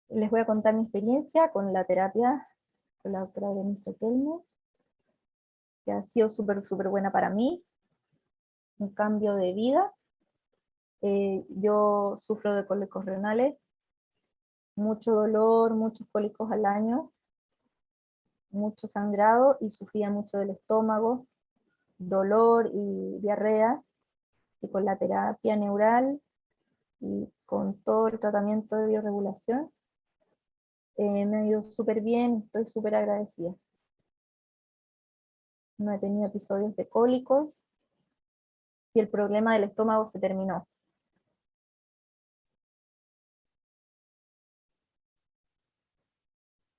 Les voy a contar mi experiencia con la terapia con la doctora Denise Riquelme, que ha sido súper buena para mí, un cambio de vida. Yo sufro de cólicos renales, mucho dolor, muchos cólicos al año, mucho sangrado y sufría mucho del estómago, dolor y diarrea, y con la terapia neural y con todo el tratamiento de bioregulación, me ha ido súper bien, estoy súper agradecida. No he tenido episodios de cólicos y el problema del estómago se terminó.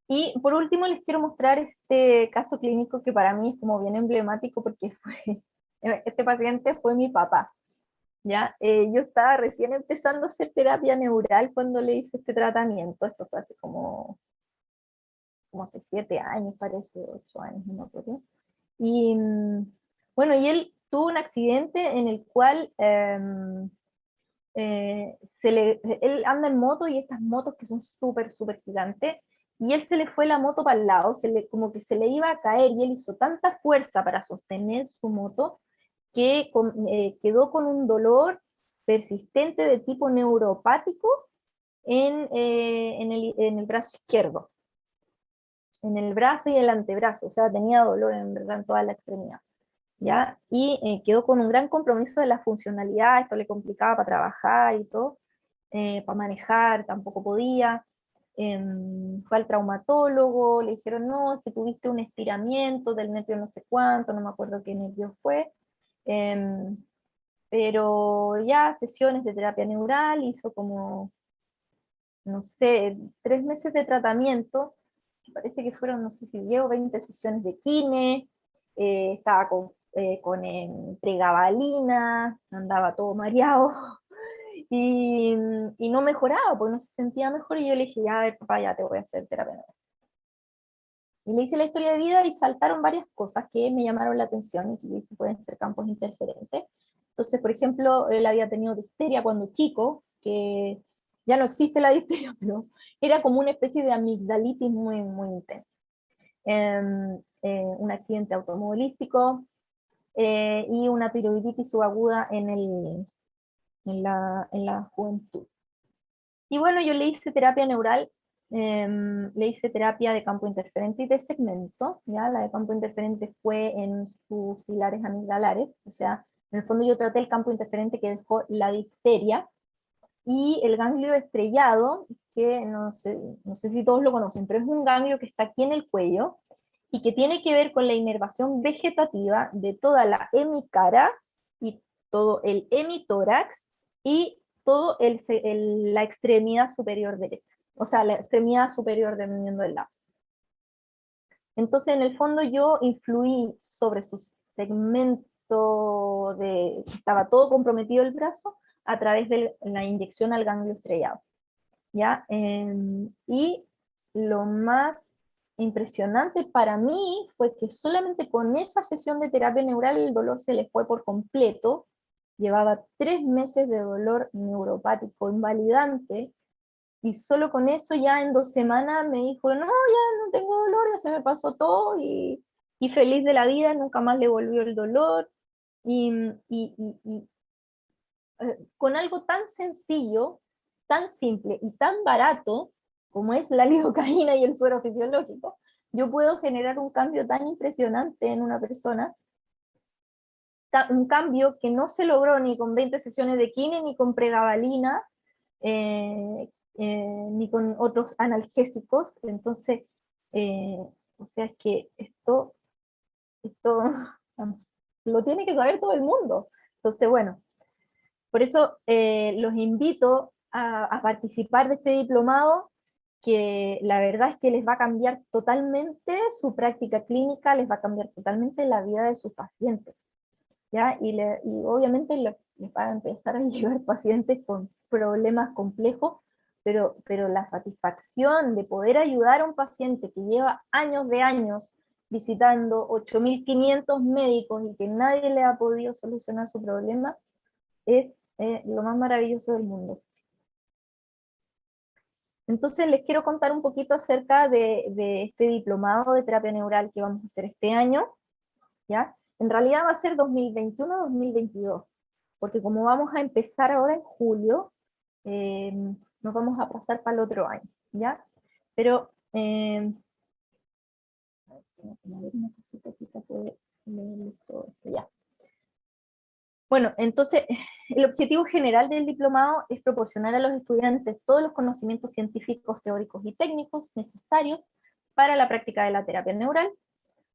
Y por último les quiero mostrar este caso clínico que para mí es como bien emblemático porque este paciente fue mi papá. ¿Ya? Yo estaba recién empezando a hacer terapia neural cuando le hice este tratamiento, esto fue hace como hace 7 años, parece, 8 años, no me acuerdo. Y bueno, y él tuvo un accidente en el cual él anda en moto y estas motos que son súper gigantes, y él se le fue la moto para el lado, como que se le iba a caer, y él hizo tanta fuerza para sostener su moto que quedó con un dolor persistente de tipo neuropático en el brazo izquierdo, en el brazo y el antebrazo, o sea, tenía dolor en verdad en toda la extremidad. ¿Ya? Y quedó con un gran compromiso de la funcionalidad, esto le complicaba para trabajar y todo, para manejar tampoco podía. Fue al traumatólogo, le dijeron, no, es que tuviste un estiramiento del nervio no sé cuánto, no me acuerdo qué nervio fue, em, pero ya sesiones de terapia neural, hizo como, no sé, 3 meses de tratamiento, parece que fueron, no sé si 10 o 20 sesiones de kine, estaba con pregabalina, andaba todo mareado, y no mejoraba, porque no se sentía mejor, y yo le dije, ya, a ver, papá, ya te voy a hacer terapia neural. Y le hice la historia de vida y saltaron varias cosas que me llamaron la atención y que dije pueden ser campos interferentes. Entonces, por ejemplo, él había tenido difteria cuando chico, que ya no existe la difteria, pero era como una especie de amigdalitis muy intensa. Un accidente automovilístico y una tiroiditis subaguda en la juventud. Y bueno, yo le hice terapia neural, le hice terapia de campo interferente y de segmento, ¿ya? La de campo interferente fue en sus pilares amigdalares, o sea, en el fondo yo traté el campo interferente que dejó la difteria, y el ganglio estrellado, que no sé si todos lo conocen, pero es un ganglio que está aquí en el cuello, y que tiene que ver con la inervación vegetativa de toda la hemicara, y todo el hemitórax, y todo la extremidad superior derecha, o sea, la extremidad superior del miembro del lado. Entonces, en el fondo, yo influí sobre su segmento estaba todo comprometido el brazo, a través de la inyección al ganglio estrellado, ¿ya? Y lo más impresionante para mí fue que solamente con esa sesión de terapia neural el dolor se le fue por completo. Llevaba 3 meses de dolor neuropático invalidante, y solo con eso ya en 2 semanas me dijo, no, ya no tengo dolor, ya se me pasó todo, y feliz de la vida, nunca más le volvió el dolor, y, y, y, con algo tan sencillo, tan simple y tan barato como es la lidocaína y el suero fisiológico, yo puedo generar un cambio tan impresionante en una persona, un cambio que no se logró ni con 20 sesiones de kine, ni con pregabalina, ni con otros analgésicos. Entonces, o sea, es que esto lo tiene que saber todo el mundo. Entonces, bueno, por eso los invito a participar de este diplomado. que la verdad es que les va a cambiar totalmente su práctica clínica, les va a cambiar totalmente la vida de sus pacientes, ¿ya? Y obviamente les van a empezar a llegar pacientes con problemas complejos, pero la satisfacción de poder ayudar a un paciente que lleva años de años visitando 8.500 médicos y que nadie le ha podido solucionar su problema, es lo más maravilloso del mundo. Entonces les quiero contar un poquito acerca de este diplomado de terapia neural que vamos a hacer este año, ¿ya? En realidad va a ser 2021-2022, porque como vamos a empezar ahora en julio, nos vamos a pasar para el otro año, ¿ya? Pero, una cosita aquí para poder leer todo esto, ya. Bueno, entonces, el objetivo general del diplomado es proporcionar a los estudiantes todos los conocimientos científicos, teóricos y técnicos necesarios para la práctica de la terapia neural,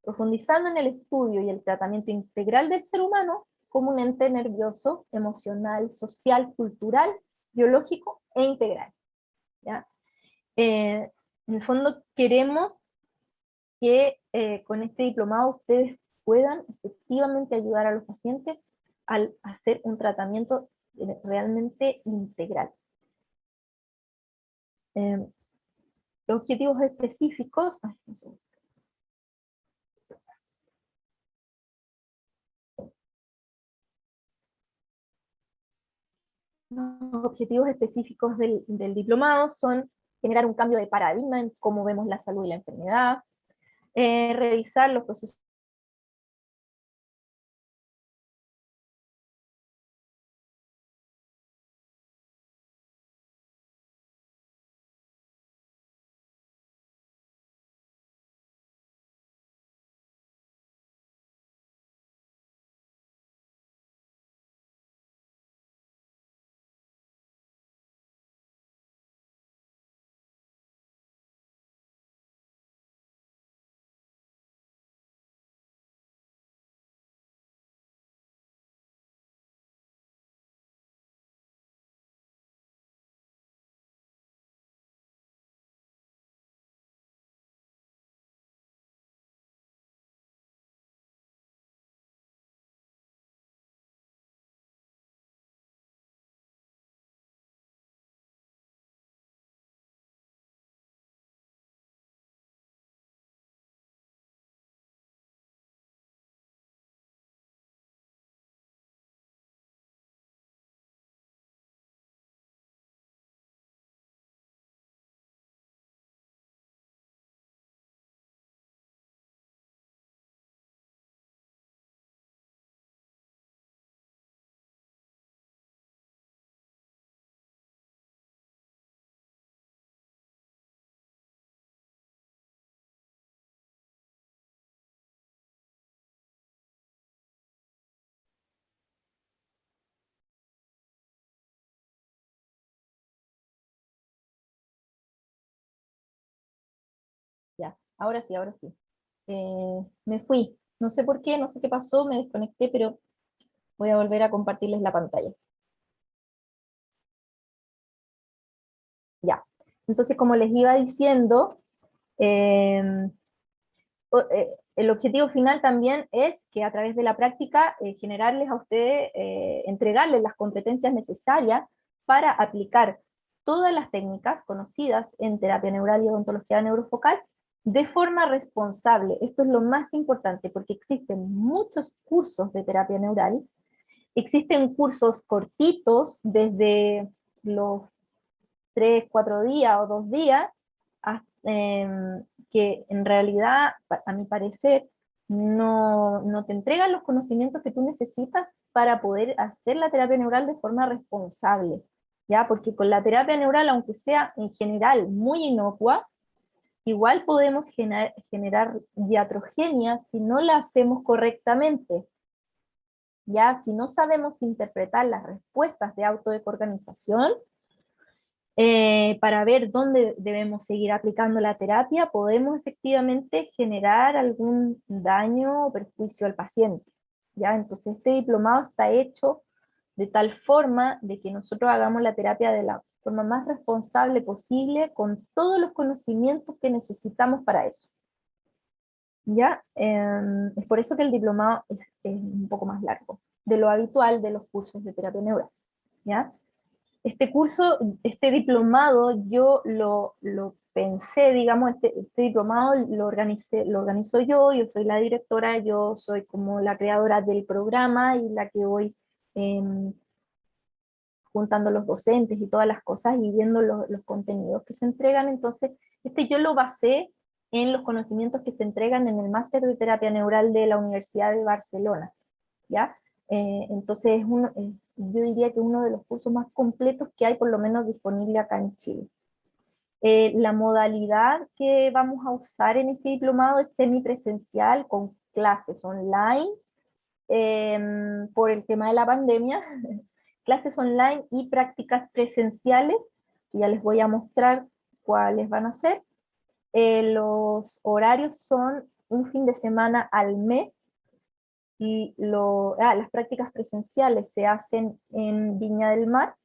profundizando en el estudio y el tratamiento integral del ser humano como un ente nervioso, emocional, social, cultural, biológico e integral, ¿ya? En el fondo queremos que con este diplomado ustedes puedan efectivamente ayudar a los pacientes al hacer un tratamiento realmente integral. Los objetivos específicos, los objetivos específicos del diplomado son generar un cambio de paradigma en cómo vemos la salud y la enfermedad, revisar los procesos ya, ahora sí, ahora sí. Me fui, no sé por qué, no sé qué pasó, me desconecté, pero voy a volver a compartirles la pantalla. Ya, entonces como les iba diciendo, eh, el objetivo final también es que a través de la práctica generarles a ustedes, entregarles las competencias necesarias para aplicar todas las técnicas conocidas en terapia neural y odontología neurofocal de forma responsable. Esto es lo más importante porque existen muchos cursos de terapia neural, existen cursos cortitos desde los 3, 4 días o 2 días, que en realidad, a mi parecer, no te entregan los conocimientos que tú necesitas para poder hacer la terapia neural de forma responsable, ¿ya? Porque con la terapia neural, aunque sea en general muy inocua, igual podemos generar iatrogenia si no la hacemos correctamente, ¿ya? Si no sabemos interpretar las respuestas de autodesorganización, para ver dónde debemos seguir aplicando la terapia, podemos efectivamente generar algún daño o perjuicio al paciente, ¿ya? Entonces este diplomado está hecho de tal forma de que nosotros hagamos la terapia forma más responsable posible, con todos los conocimientos que necesitamos para eso. ¿Ya? Es por eso que el diplomado es un poco más largo, de lo habitual de los cursos de terapia neural. ¿Ya? Este curso, este diplomado, yo lo pensé, digamos, este diplomado lo organizo yo soy la directora, yo soy como la creadora del programa y la que voy juntando los docentes y todas las cosas y viendo los contenidos que se entregan. Entonces, yo lo basé en los conocimientos que se entregan en el máster de terapia neural de la Universidad de Barcelona, ¿ya? Entonces, yo diría que es uno de los cursos más completos que hay, por lo menos disponible acá en Chile. La modalidad que vamos a usar en este diplomado es semipresencial, con clases online, por el tema de la pandemia, clases online y prácticas presenciales, que ya les voy a mostrar cuáles van a ser. Los horarios son un fin de semana al mes, y las prácticas presenciales se hacen en Viña del Mar.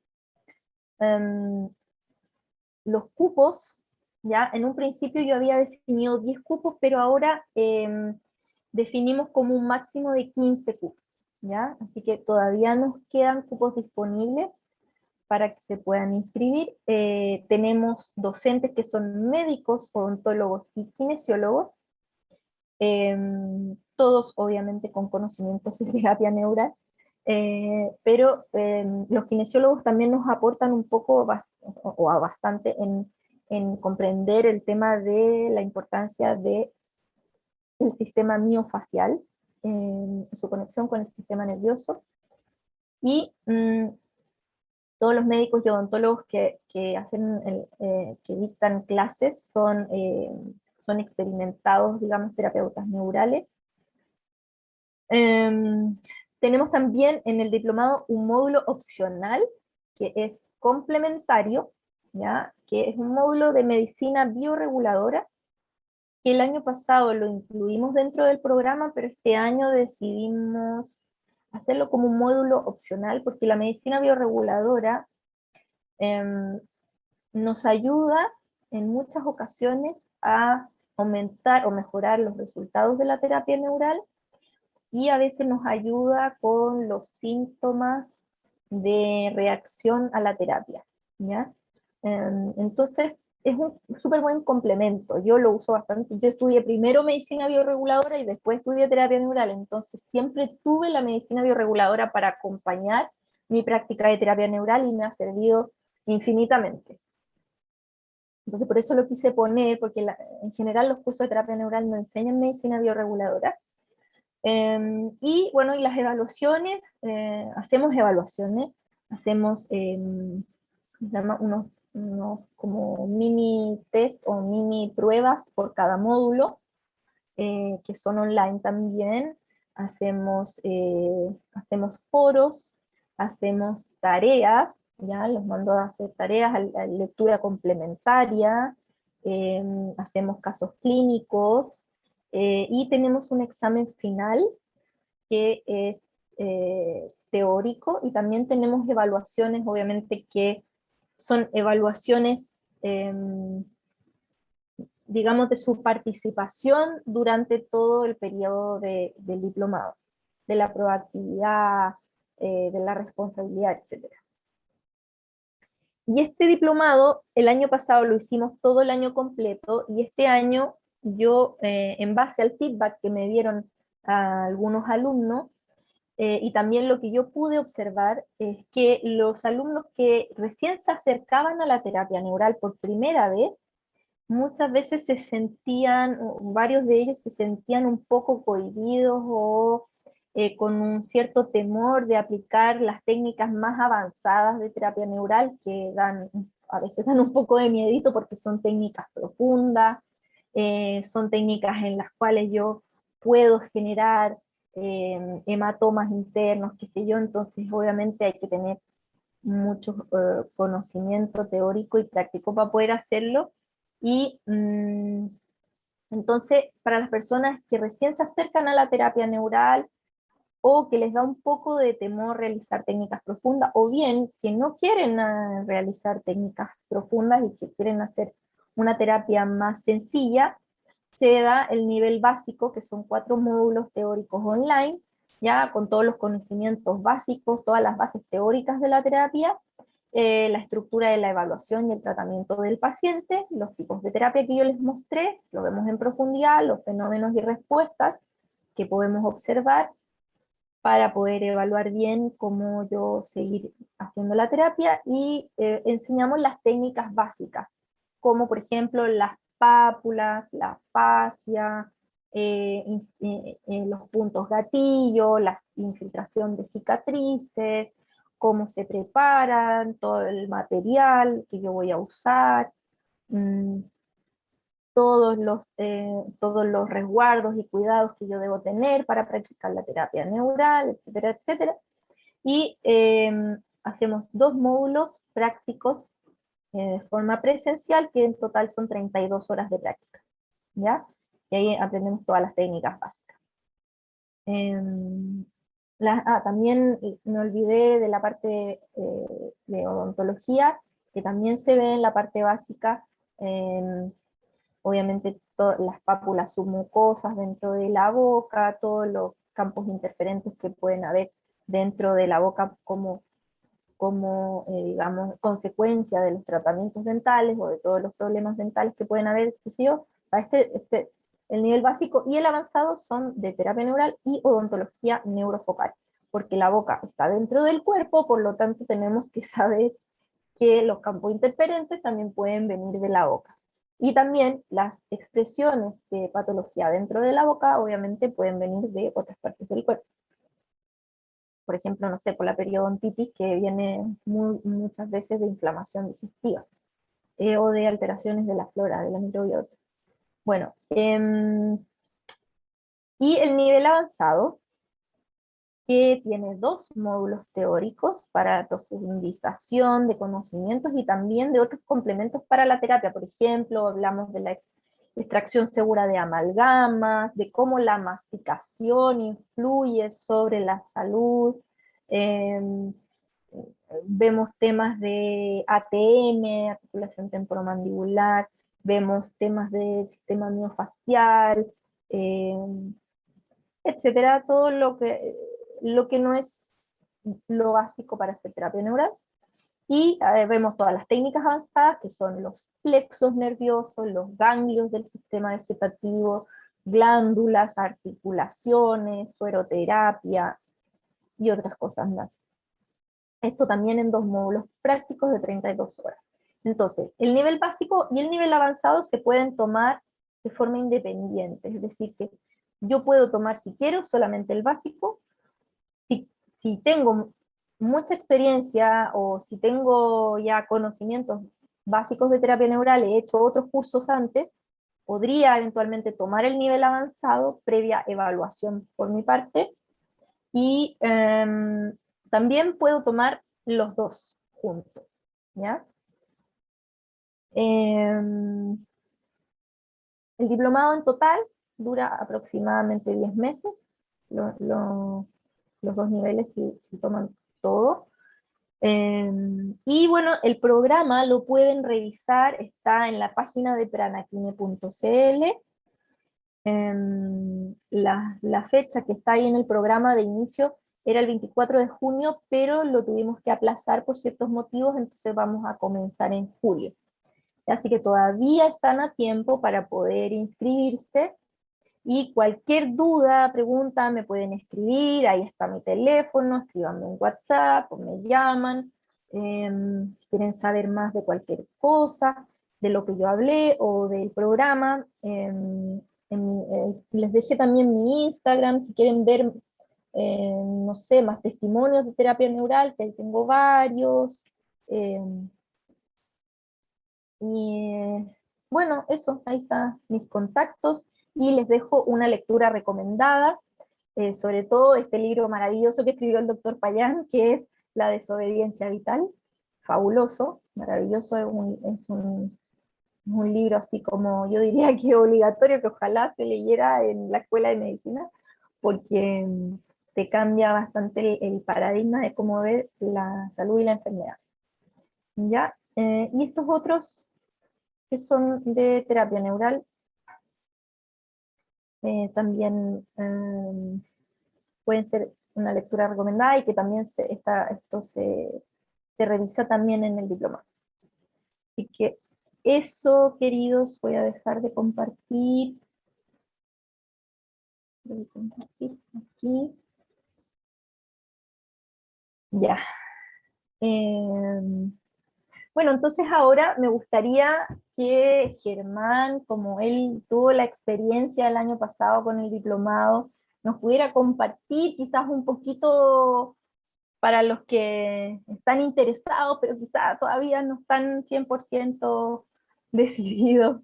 Los cupos, ya en un principio yo había definido 10 cupos, pero ahora definimos como un máximo de 15 cupos, ¿ya? Así que todavía nos quedan cupos disponibles para que se puedan inscribir. Tenemos docentes que son médicos, odontólogos y kinesiólogos, todos obviamente con conocimientos de terapia neural, pero los kinesiólogos también nos aportan un poco o a bastante en comprender el tema de la importancia del sistema miofacial, su conexión con el sistema nervioso, y todos los médicos y odontólogos que dictan clases son experimentados, digamos, terapeutas neurales. Tenemos también en el diplomado un módulo opcional que es complementario, ¿ya? Que es un módulo de medicina bioreguladora, que el año pasado lo incluimos dentro del programa, pero este año decidimos hacerlo como un módulo opcional, porque la medicina bioreguladora nos ayuda en muchas ocasiones a aumentar o mejorar los resultados de la terapia neural, y a veces nos ayuda con los síntomas de reacción a la terapia, ¿ya? Entonces, es un súper buen complemento. Yo lo uso bastante. Yo estudié primero medicina bioreguladora y después estudié terapia neural, entonces siempre tuve la medicina bioreguladora para acompañar mi práctica de terapia neural y me ha servido infinitamente. Entonces, por eso lo quise poner, porque en general los cursos de terapia neural no enseñan medicina bioreguladora. Y bueno, y las evaluaciones, hacemos evaluaciones, hacemos unos como mini test o mini pruebas por cada módulo, que son online también. Hacemos foros, hacemos tareas, ya los mando a hacer tareas, a lectura complementaria, hacemos casos clínicos, y tenemos un examen final que es teórico, y también tenemos evaluaciones, obviamente, que son evaluaciones, digamos, de su participación durante todo el periodo del diplomado, de la proactividad, de la responsabilidad, etc. Y este diplomado, el año pasado lo hicimos todo el año completo, y este año yo, en base al feedback que me dieron a algunos alumnos, y también lo que yo pude observar, es que los alumnos que recién se acercaban a la terapia neural por primera vez, muchas veces se sentían, o varios de ellos se sentían un poco cohibidos o con un cierto temor de aplicar las técnicas más avanzadas de terapia neural, que a veces dan un poco de miedito porque son técnicas profundas, son técnicas en las cuales yo puedo generar hematomas internos, qué sé yo. Entonces obviamente hay que tener mucho conocimiento teórico y práctico para poder hacerlo. Y entonces, para las personas que recién se acercan a la terapia neural, o que les da un poco de temor realizar técnicas profundas, o bien que no quieren realizar técnicas profundas y que quieren hacer una terapia más sencilla, se da el nivel básico, que son 4 módulos teóricos online, ya con todos los conocimientos básicos, todas las bases teóricas de la terapia, la estructura de la evaluación y el tratamiento del paciente, los tipos de terapia que yo les mostré, lo vemos en profundidad, los fenómenos y respuestas que podemos observar para poder evaluar bien cómo yo seguir haciendo la terapia, y enseñamos las técnicas básicas, como por ejemplo las pápulas, la fascia, los puntos gatillo, la infiltración de cicatrices, cómo se preparan, todo el material que yo voy a usar, mmm, todos los resguardos y cuidados que yo debo tener para practicar la terapia neural, etcétera, etcétera. Y hacemos 2 módulos prácticos de forma presencial, que en total son 32 horas de práctica, ¿ya? Y ahí aprendemos todas las técnicas básicas. También me olvidé de la parte de odontología, que también se ve en la parte básica. Obviamente las pápulas submucosas dentro de la boca, todos los campos interferentes que pueden haber dentro de la boca como digamos, consecuencia de los tratamientos dentales o de todos los problemas dentales que pueden haber, qué sé yo. El nivel básico y el avanzado son de terapia neural y odontología neurofocal, porque la boca está dentro del cuerpo, por lo tanto tenemos que saber que los campos interferentes también pueden venir de la boca. Y también las expresiones de patología dentro de la boca obviamente pueden venir de otras partes del cuerpo. Por ejemplo, no sé, por la periodontitis, que viene muchas veces de inflamación digestiva, o de alteraciones de la flora, de la microbiota. Bueno, y el nivel avanzado, que tiene 2 módulos teóricos para profundización de conocimientos y también de otros complementos para la terapia. Por ejemplo, hablamos de la extracción segura de amalgamas, de cómo la masticación influye sobre la salud. Vemos temas de ATM, articulación temporomandibular, vemos temas de sistema miofacial, etcétera, todo lo que no es lo básico para hacer terapia neural. Y vemos todas las técnicas avanzadas, que son los plexos nerviosos, los ganglios del sistema vegetativo, glándulas, articulaciones, sueroterapia y otras cosas más. Esto también en 2 módulos prácticos de 32 horas. Entonces, el nivel básico y el nivel avanzado se pueden tomar de forma independiente, es decir, que yo puedo tomar, si quiero, solamente el básico. Si tengo mucha experiencia o si tengo ya conocimientos básicos de terapia neural, he hecho otros cursos antes, podría eventualmente tomar el nivel avanzado previa evaluación por mi parte, y también puedo tomar los 2 juntos, ¿ya? El diplomado en total dura aproximadamente 10 meses, los 2 niveles si toman todo. Y bueno, el programa lo pueden revisar, está en la página de pranaquine.cl. La fecha que está ahí en el programa de inicio era el 24 de junio, pero lo tuvimos que aplazar por ciertos motivos, entonces vamos a comenzar en julio. Así que todavía están a tiempo para poder inscribirse, y cualquier duda, pregunta, me pueden escribir, ahí está mi teléfono, escríbanme en WhatsApp, o me llaman, si quieren saber más de cualquier cosa, de lo que yo hablé, o del programa. Les dejé también mi Instagram, si quieren ver, no sé, más testimonios de terapia neural, que ahí tengo varios. Y bueno, eso, ahí están mis contactos, y les dejo una lectura recomendada, sobre todo este libro maravilloso que escribió el doctor Payán, que es La desobediencia vital. Fabuloso, maravilloso, es un libro así como, yo diría que obligatorio, que ojalá se leyera en la escuela de medicina, porque te cambia bastante el paradigma de cómo ver la salud y la enfermedad. ¿Ya? Y estos otros que son de terapia neural, también pueden ser una lectura recomendada y que también esto se revisa también en el diploma. Así que eso, queridos, voy a dejar de compartir. Voy a compartir aquí. Ya. Bueno, entonces ahora me gustaría que Germán, como él tuvo la experiencia el año pasado con el diplomado, nos pudiera compartir quizás un poquito para los que están interesados, pero quizás todavía no están 100% decididos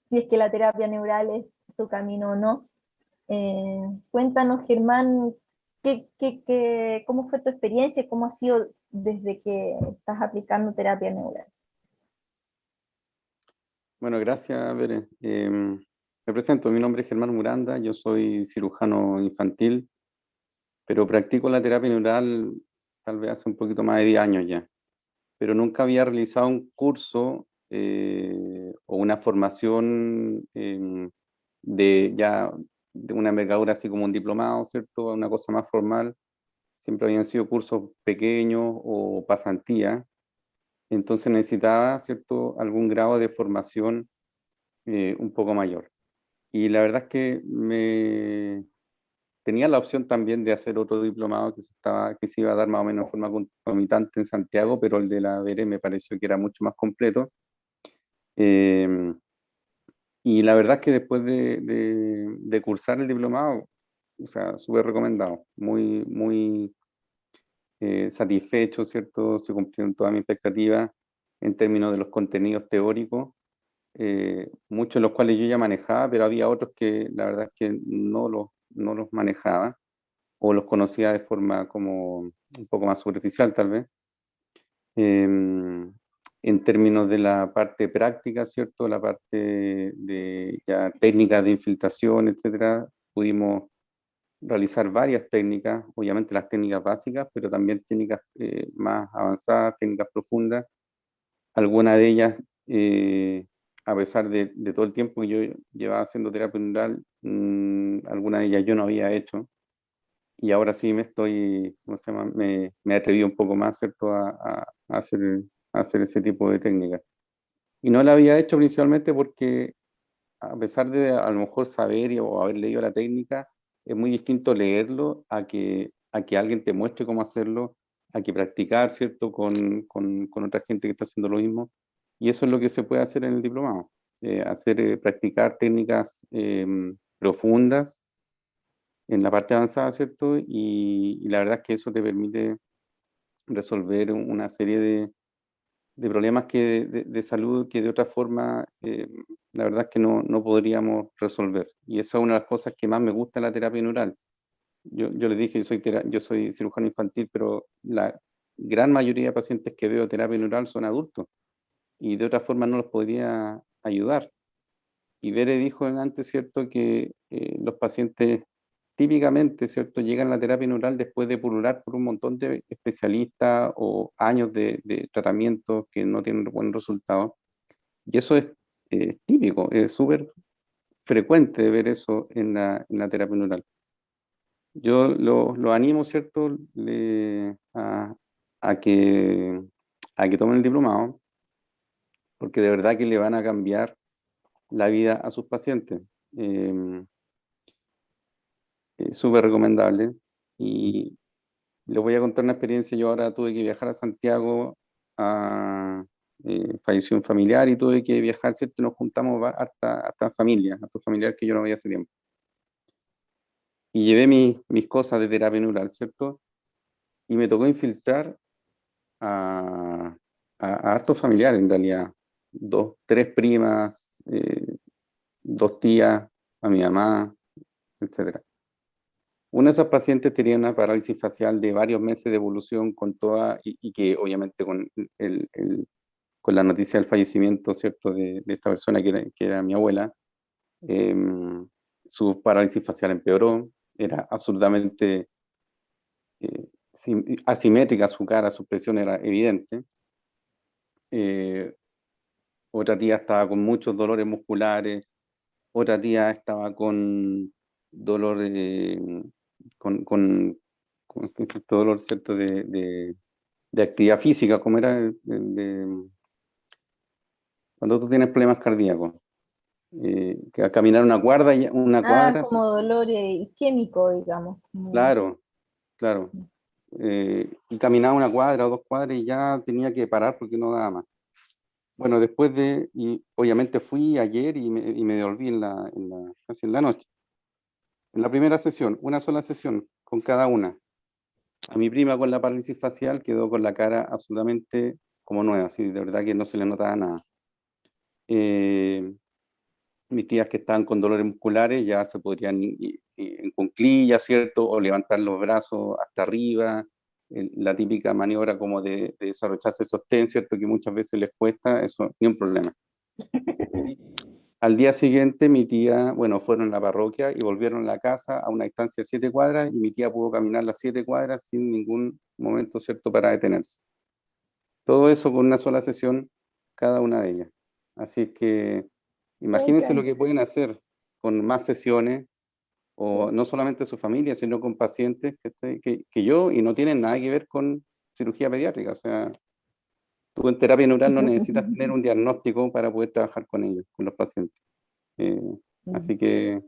si es que la terapia neural es su camino o no. Cuéntanos, Germán, ¿cómo fue tu experiencia? ¿Cómo ha sido desde que estás aplicando terapia neural? Bueno, gracias, Bere. Me presento, mi nombre es Germán Muranda, yo soy cirujano infantil, pero practico la terapia neural tal vez hace un poquito más de 10 años ya, pero nunca había realizado un curso o una formación de una envergadura así como un diplomado, ¿cierto? Una cosa más formal. Siempre habían sido cursos pequeños o pasantías, entonces necesitaba, ¿cierto?, algún grado de formación un poco mayor. Y la verdad es que tenía la opción también de hacer otro diplomado que se iba a dar más o menos en forma concomitante en Santiago, pero el de la BERE me pareció que era mucho más completo. Eh, y la verdad es que después de cursar el diplomado, o sea, súper recomendado, muy satisfecho, ¿cierto? Se cumplieron todas mis expectativas en términos de los contenidos teóricos, muchos de los cuales yo ya manejaba, pero había otros que la verdad es que no los manejaba o los conocía de forma como un poco más superficial tal vez. En términos de la parte práctica, ¿cierto? La parte de ya técnicas de infiltración, etcétera, pudimos realizar varias técnicas, obviamente las técnicas básicas, pero también técnicas más avanzadas, técnicas profundas. Algunas de ellas, a pesar de todo el tiempo que yo llevaba haciendo terapia neural, algunas de ellas yo no había hecho. Y ahora sí ¿cómo se llama? Me he atrevido un poco más, ¿cierto?, a hacer ese tipo de técnicas. Y no la había hecho principalmente porque, a pesar de a lo mejor saber o haber leído la técnica, es muy distinto leerlo a que alguien te muestre cómo hacerlo, a que practicar, ¿cierto?, con otra gente que está haciendo lo mismo. Y eso es lo que se puede hacer en el diplomado, practicar técnicas profundas en la parte avanzada, ¿cierto? Y la verdad es que eso te permite resolver una serie de problemas de salud que de otra forma, la verdad es que no podríamos resolver. Y esa es una de las cosas que más me gusta de la terapia neural. Yo les dije, yo soy cirujano infantil, pero la gran mayoría de pacientes que veo terapia neural son adultos y de otra forma no los podría ayudar. Y Bere dijo antes, ¿cierto?, que los pacientes típicamente, ¿cierto?, llegan a la terapia neural después de pulular por un montón de especialistas o años de tratamiento que no tienen buenos resultados. Y eso es típico, es súper frecuente de ver eso en en la terapia neural. Yo lo animo, ¿cierto?, a a que tomen el diplomado, porque de verdad que le van a cambiar la vida a sus pacientes. Súper recomendable. Y les voy a contar una experiencia. Yo ahora tuve que viajar a Santiago, falleció un familiar y tuve que viajar, ¿cierto? Y nos juntamos harta familia, hartos familiares que yo no veía hace tiempo. Y llevé mis cosas de terapia neural, ¿cierto? Y me tocó infiltrar a, a hartos familiares, en realidad. Dos, tres primas, dos tías, a mi mamá, etcétera. Una de esas pacientes tenía una parálisis facial de varios meses de evolución y que obviamente con la noticia del fallecimiento, ¿cierto?, de esta persona que era mi abuela, su parálisis facial empeoró, era absolutamente asimétrica su cara, su expresión era evidente. Otra tía estaba con muchos dolores musculares, otra tía estaba con dolor, con cierto dolor, ¿cierto? De actividad física, como era cuando tú tienes problemas cardíacos. Que al caminar una Ah, cuadra, como dolor isquémico, digamos. claro, claro. Y caminaba una cuadra o 2 cuadras y ya tenía que parar porque no daba más. Bueno, y obviamente fui ayer y me devolví casi en la noche. En la primera sesión, una sola sesión con cada una. A mi prima con la parálisis facial quedó con la cara absolutamente como nueva, así de verdad que no se le notaba nada. Eh, Mis tías que estaban con dolores musculares ya se podrían ir en cuclillas, ¿cierto? O levantar los brazos hasta arriba, la típica maniobra como de desarrollarse el sostén, ¿cierto? Que muchas veces les cuesta, eso ni un problema. Al día siguiente mi tía, bueno, fueron a la parroquia y volvieron a la casa a una distancia de 7 cuadras y mi tía pudo caminar las 7 cuadras sin ningún momento, ¿cierto?, para detenerse. Todo eso con una sola sesión, cada una de ellas. Así es que imagínense lo Ok. que pueden hacer con más sesiones, o no solamente su familia, sino con pacientes que yo, y no tienen nada que ver con cirugía pediátrica. O sea, tú en terapia neural no necesitas tener un diagnóstico para poder trabajar con ellos, con los pacientes. Eh, Así que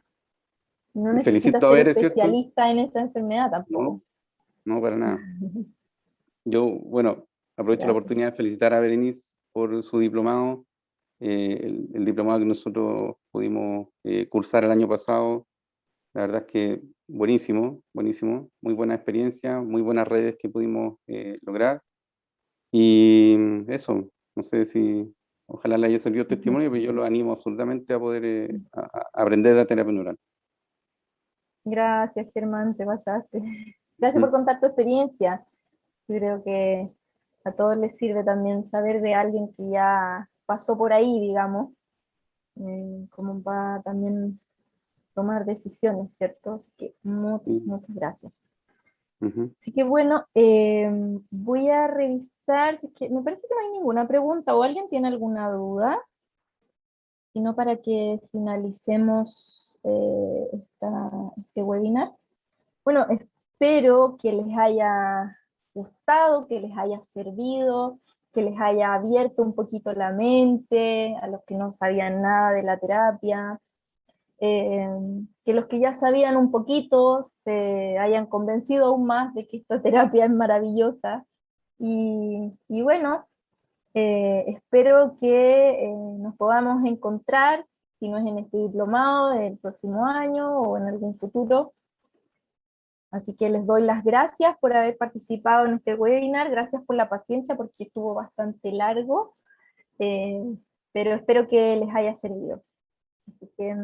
No felicito necesitas a ser Bere, ¿cierto? especialista en esa enfermedad No, tampoco. no, para nada. Yo, bueno, aprovecho la Gracias. oportunidad de felicitar a Berenice por su diplomado, el diplomado que nosotros pudimos cursar el año pasado. La verdad es que buenísimo, buenísimo, muy buena experiencia, muy buenas redes que pudimos lograr. Y eso, no sé si ojalá le haya servido el testimonio, pero yo lo animo absolutamente a poder a aprender de terapia neural. Gracias, Germán, te pasaste. Gracias por Ujú. contar tu experiencia. Yo creo que a todos les sirve también saber de alguien que ya pasó por ahí, digamos, cómo va también tomar decisiones, ¿cierto? Así que muchas, Sí, muchas gracias. ujú. Así que bueno, voy a revisar, si es que me parece que no hay ninguna pregunta o alguien tiene alguna duda, sino para que finalicemos este webinar. Bueno, espero que les haya gustado, que les haya servido, que les haya abierto un poquito la mente a los que no sabían nada de la terapia, eh, que los que ya sabían un poquito se hayan convencido aún más de que esta terapia es maravillosa. Y bueno, espero que nos podamos encontrar, si no es en este diplomado, el próximo año o en algún futuro. Así que les doy las gracias por haber participado en este webinar, gracias por la paciencia porque estuvo bastante largo, eh, pero espero que les haya servido. Así que,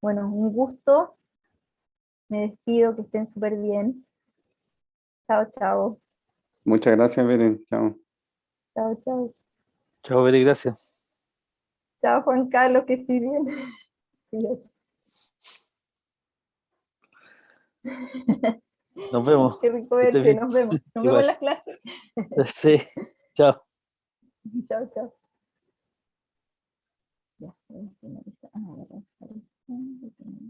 bueno, un gusto, me despido, que estén súper bien. Chao, chao. Muchas gracias, Beren. Chao. Chao, chao. Chao, Bere, gracias. Chao, Juan Carlos, que estés bien. Nos vemos. Qué rico Que estés verte, bien. nos vemos. Nos vemos en Igual. las clases. Sí. Chao. Chao, chao. Ya, voy a finalizar. Ah, vamos a ver.